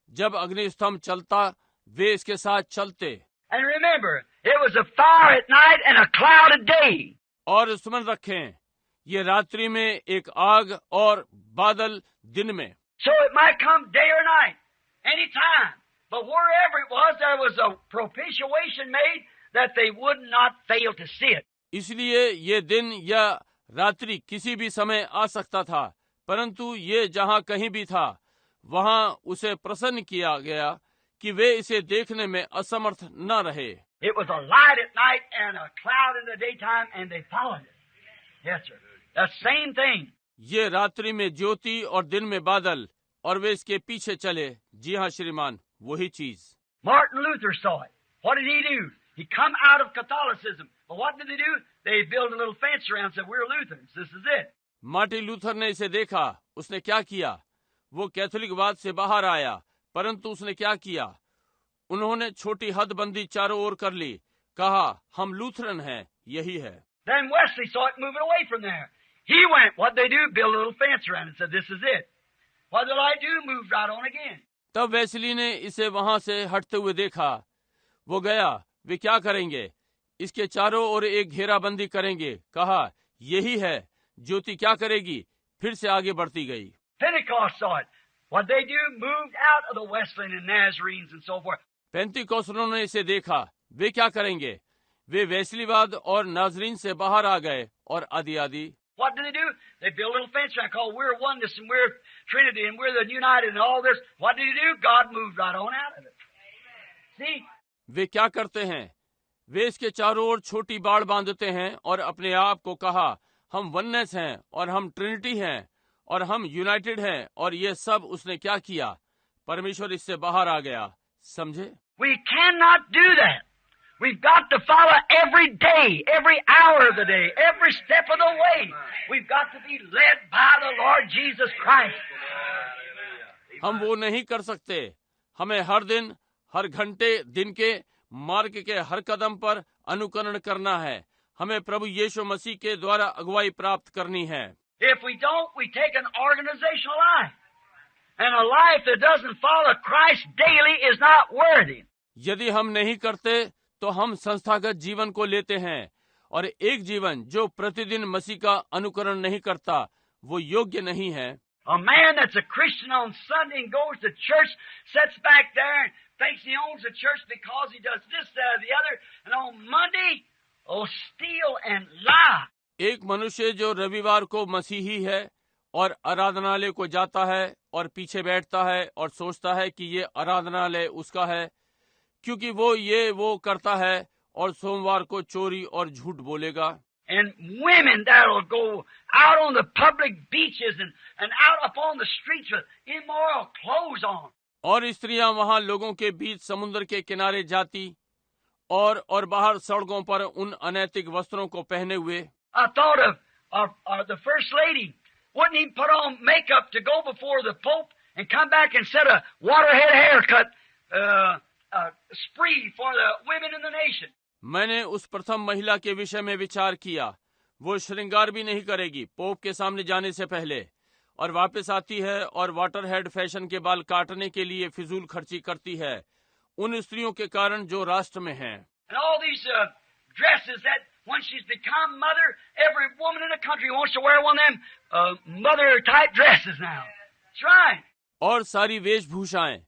जब अग्नि स्तंभ चलता, वे इसके साथ चलते। And remember, it was a fire at night and a cloud at day. और स्मरण रखें, ये रात्रि में एक आग और बादल दिन में। So it might come day or night, any time. But wherever it was, there was a propitiation made that they would not fail to see it. इसलिए ये दिन या रात्रि किसी भी समय आ सकता था, परंतु ये जहाँ कहीं भी था वहाँ उसे प्रसन्न किया गया कि वे इसे देखने में असमर्थ न रहे। It was a light at night and a cloud in the daytime, and they followed it. Yes, sir. The same thing. ये रात्रि में ज्योति और दिन में बादल, और वे इसके पीछे चले। जी हाँ श्रीमान, वही चीज। Martin Luther saw it. What did he do? He come out of Catholicism. But what did they do? They built a little fence around and said, "We're Lutherans. This is it." Martin Luther ने इसे देखा। उसने क्या किया? वो कैथोलिकवाद से बाहर आया, परंतु उसने क्या किया? उन्होंने छोटी हदबंदी चारों ओर कर ली। कहा, हम लूथरन हैं, यही है। Then Wesley saw it moving away from there. He went, what they do? Build a little fence around and said, "This is it." What did I do? Moved right on again. तब Wesley ने इसे वहां से हटते हुए देखा। वो गया, वे क्या करेंगे? इसके चारों ओर एक घेराबंदी करेंगे। कहा, यही है। ज्योति क्या करेगी? फिर से आगे बढ़ती गई। Pentecost saw it. What they do? Moved out of the Wesleyan and Nazarenes and so forth. पेंतिकोस्तलों ने इसे देखा। वे क्या करेंगे? वे वेस्लीवाद और नाजरीन से बाहर आ गए और आदि आदि। What did they do? They built a little fence around called "We're Oneness" and "We're Trinity" and "We're the United" and all this. What did he do? God moved right on out of it. See? वे क्या करते हैं? वे इसके चारों ओर छोटी बाड़ बांधते हैं और अपने आप को कहा, हम वननेस हैं और हम ट्रिनिटी हैं और हम यूनाइटेड हैं, और ये सब उसने क्या किया? परमेश्वर इससे बाहर आ गया। समझे? We cannot do that. We've got to follow every day, every hour of the day, every step of the way. We've got to be led by the Lord Jesus Christ. हम वो नहीं कर सकते। हमें हर दिन, हर घंटे, दिन के मार्ग के हर कदम पर अनुकरण करना है। हमें प्रभु यीशु मसीह के द्वारा अगुवाई प्राप्त करनी है। If we don't, we take an organizational life. And a life that doesn't follow Christ daily is not worthy. यदि हम नहीं करते तो हम संस्थागत जीवन को लेते हैं, और एक जीवन जो प्रतिदिन मसीह का अनुकरण नहीं करता वो योग्य नहीं है। A man that's a Christian on Sunday and goes to church, sits back there and thinks he owns the church because he does this, that, or the other, and on Monday, steal and lie. एक मनुष्य जो रविवार को मसीही है और आराधनालय को जाता है और पीछे बैठता है और सोचता है कि ये आराधनालय उसका है, क्योंकि वो करता है, और सोमवार को चोरी और झूठ बोलेगा। And women that'll go out on the public beaches and out upon the streets with immoral clothes on. और स्त्रियां वहां लोगों के बीच समुद्र के किनारे जाती और बाहर सड़कों पर उन अनैतिक वस्त्रों को पहने हुए। I thought of the First Lady. Wouldn't even put on makeup to go before the Pope and come back and set a waterhead haircut spree for the women in the nation. मैंने उस प्रथम महिला के विषय में विचार किया। वो श्रृंगार भी नहीं करेगी पोप के सामने जाने से पहले, और वापस आती है और वाटरहेड फैशन के बाल काटने के लिए फिजूल खर्ची करती है उन स्त्रियों के कारण जो राष्ट्र में हैं। And all these dresses that when she's become mother, every woman in the country wants to wear one of them mother type dresses now. That's right. और सारी वेशभूषाएं,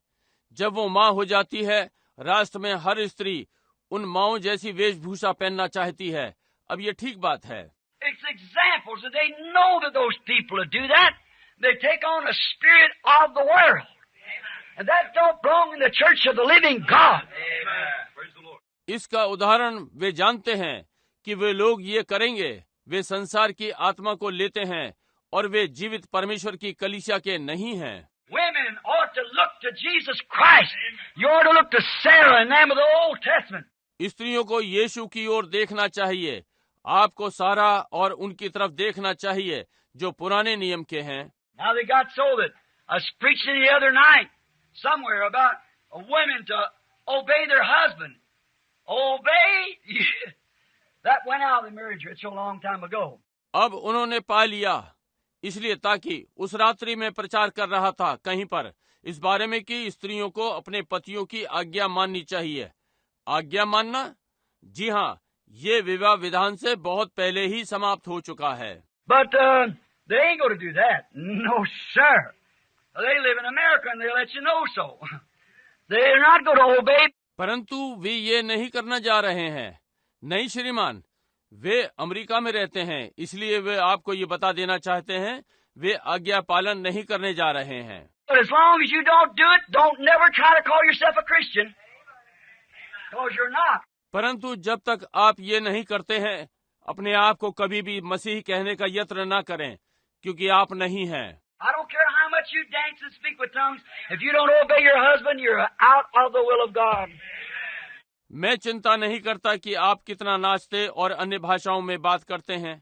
जब वो माँ हो जाती है, राष्ट्र में हर स्त्री उन माओं जैसी वेशभूषा पहनना चाहती है। अब ये ठीक बात है। It's examples that they know that those people who do that, they take on a spirit of the world. And that don't belong in the church of the living God. इसका उदाहरण वे जानते हैं कि वे लोग ये करेंगे, वे संसार की आत्मा को लेते हैं और वे जीवित परमेश्वर की कलीसिया के नहीं हैं। Women ought to look to Jesus Christ. You ought to look to Sarah and them of the Old Testament. स्त्रियों को यीशु की ओर देखना चाहिए। आपको सारा और उनकी तरफ देखना चाहिए जो पुराने नियम के हैं। Now they got so that I was preaching the other night somewhere about women to obey their husband. Obey? That went out of the marriage ritual a long time ago. अब उन्होंने पा लिया, इसलिए ताकि उस रात्रि में प्रचार कर रहा था कहीं पर इस बारे में कि स्त्रियों को अपने पतियों की आज्ञा माननी चाहिए। आज्ञा मानना? जी हाँ, ये विवाह विधान से बहुत पहले ही समाप्त हो चुका है। But they ain't going to do that. No, sir. They live in America and they let you know so. They're not going to obey. परंतु वे ये नहीं करना जा रहे हैं। नहीं श्रीमान, वे अमेरिका में रहते हैं, इसलिए वे आपको ये बता देना चाहते हैं वे आज्ञा पालन नहीं करने जा रहे हैं। But as long as you don't do it, don't never try to call yourself a Christian. Because you're not. परंतु जब तक आप ये नहीं करते हैं, अपने आप को कभी भी मसीह कहने का यत्न न करें, क्योंकि आप नहीं हैं। I don't care how much you dance and speak with tongues. If you don't obey your husband, you're out of the will of God. मैं चिंता नहीं करता कि आप कितना नाचते और अन्य भाषाओं में बात करते हैं।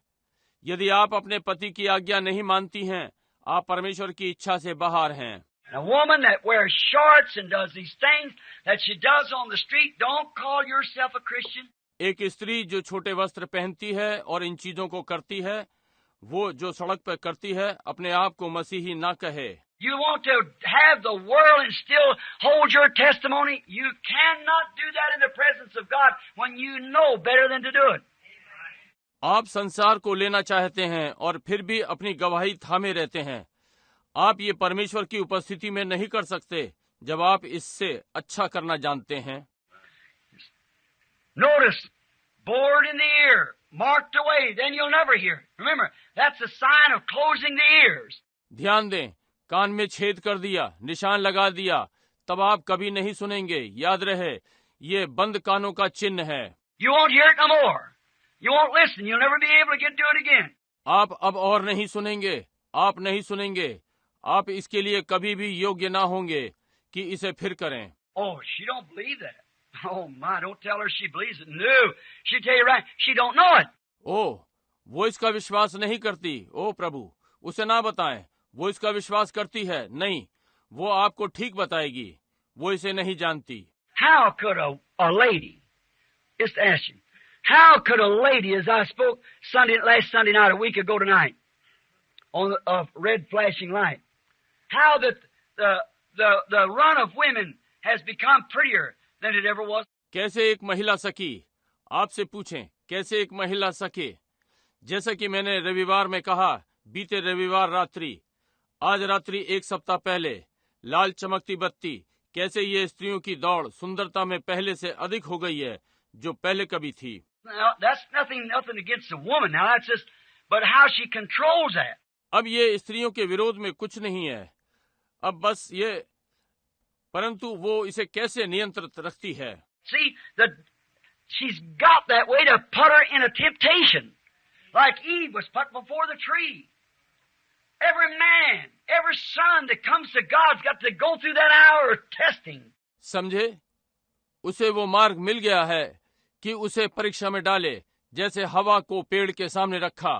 यदि आप अपने पति की आज्ञा नहीं मानती हैं, आप परमेश्वर की इच्छा से बाहर हैं। A woman that wears shorts and does these things that she does on the street, don't call yourself a Christian. एक स्त्री जो छोटे वस्त्र पहनती है और इन चीजों को करती है, वो जो सड़क पर करती है, अपने आप को मसीही ना कहे। You want to have the world and still hold your testimony? You cannot do that in the presence of God when you know better than to do it. आप संसार को लेना चाहते हैं और फिर भी अपनी गवाही थामे रहते हैं। आप ये परमेश्वर की उपस्थिति में नहीं कर सकते जब आप इससे अच्छा करना जानते हैं। Notice, bored in the ear, marked away, then you'll never hear. Remember, that's a sign of closing the ears. ध्यान दें, कान में छेद कर दिया, निशान लगा दिया, तब आप कभी नहीं सुनेंगे। याद रहे, ये बंद कानों का चिन्ह है। You won't hear it no more. You won't listen. You'll never be able to get to it again. आप अब और नहीं सुनेंगे, आप नहीं सुनेंगे, आप इसके लिए कभी भी योग्य ना होंगे कि इसे फिर करें। Oh, she don't believe that. Oh my, don't tell her she believes it. No, she tell you right, she don't know it. ओह, वो इसका विश्वास नहीं करती। ओ प्रभु, उसे ना बताएं, वो इसका विश्वास करती है। नहीं, वो आपको ठीक बताएगी, वो इसे नहीं जानती। How could a lady, just ask you, how could a lady, as I spoke last Sunday night, a week ago tonight, on a red flashing light, how that the run of women has become prettier than it ever was? कैसे एक महिला सकी, आपसे पूछें, कैसे एक महिला सके? जैसा कि मैंने रविवार में कहा, बीते रविवार रात्रि, आज रात्रि एक सप्ताह पहले, लाल चमकती बत्ती, कैसे ये स्त्रियों की दौड़ सुंदरता में पहले से अधिक हो गई है जो पहले कभी थी। Now, that's nothing against the woman. Now that's just, but how she controls that. अब ये स्त्रियों के विरोध में कुछ नहीं है, अब बस ये, परंतु वो इसे कैसे नियंत्रित रखती है। See, she's got that way to put her in a temptation, like Eve was put before the tree. Every man, every son that comes to God's got to go through that hour of testing. समझे, उसे वो मार्ग मिल गया है कि उसे परीक्षा में डाले, जैसे हवा को पेड़ के सामने रखा।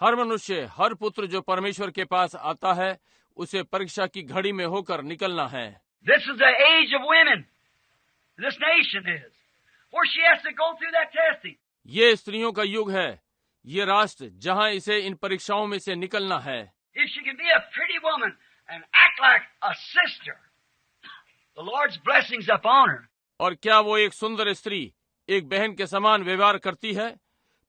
हर मनुष्य, हर पुत्र जो परमेश्वर के पास आता है, उसे परीक्षा की घड़ी में होकर निकलना है। This is the age of women. This nation is, where she has to go through that testing. ये स्त्रियों का युग है, ये राष्ट्र जहाँ इसे इन परीक्षाओं में से निकलना है। If she can be a pretty woman and act like a sister, the Lord's blessings upon her. और क्या वो एक सुंदर स्त्री एक बहन के समान व्यवहार करती है?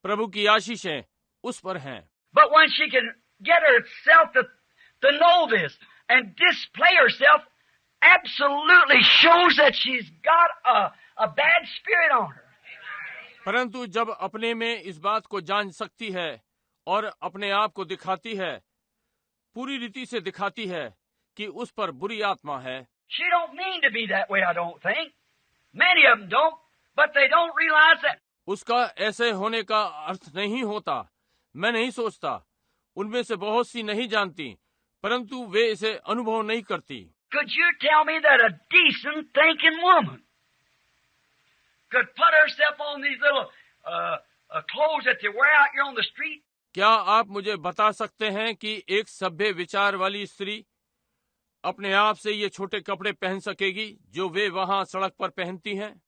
प्रभु की आशीषें उस पर हैं। But when she can get herself to know this and display herself, absolutely shows that she's got a bad spirit on her. परंतु जब अपने में इस बात को जान सकती है और अपने आप को दिखाती है, पूरी रीति से दिखाती है कि उस पर बुरी आत्मा है। She don't mean to be that way, I don't think. Many of them don't, but they don't realize that. उसका ऐसे होने का अर्थ नहीं होता, मैं नहीं सोचता। उनमें से बहुत सी नहीं जानती, परंतु वे इसे अनुभव नहीं करती। Could you tell me that a decent thinking woman could put herself on these little clothes that they wear out here on the street? क्या आप मुझे बता सकते हैं कि एक सभ्य विचार वाली स्त्री अपने आप से ये छोटे कपड़े पहन सकेगी जो वे वहाँ सड़क पर पहनती हैं?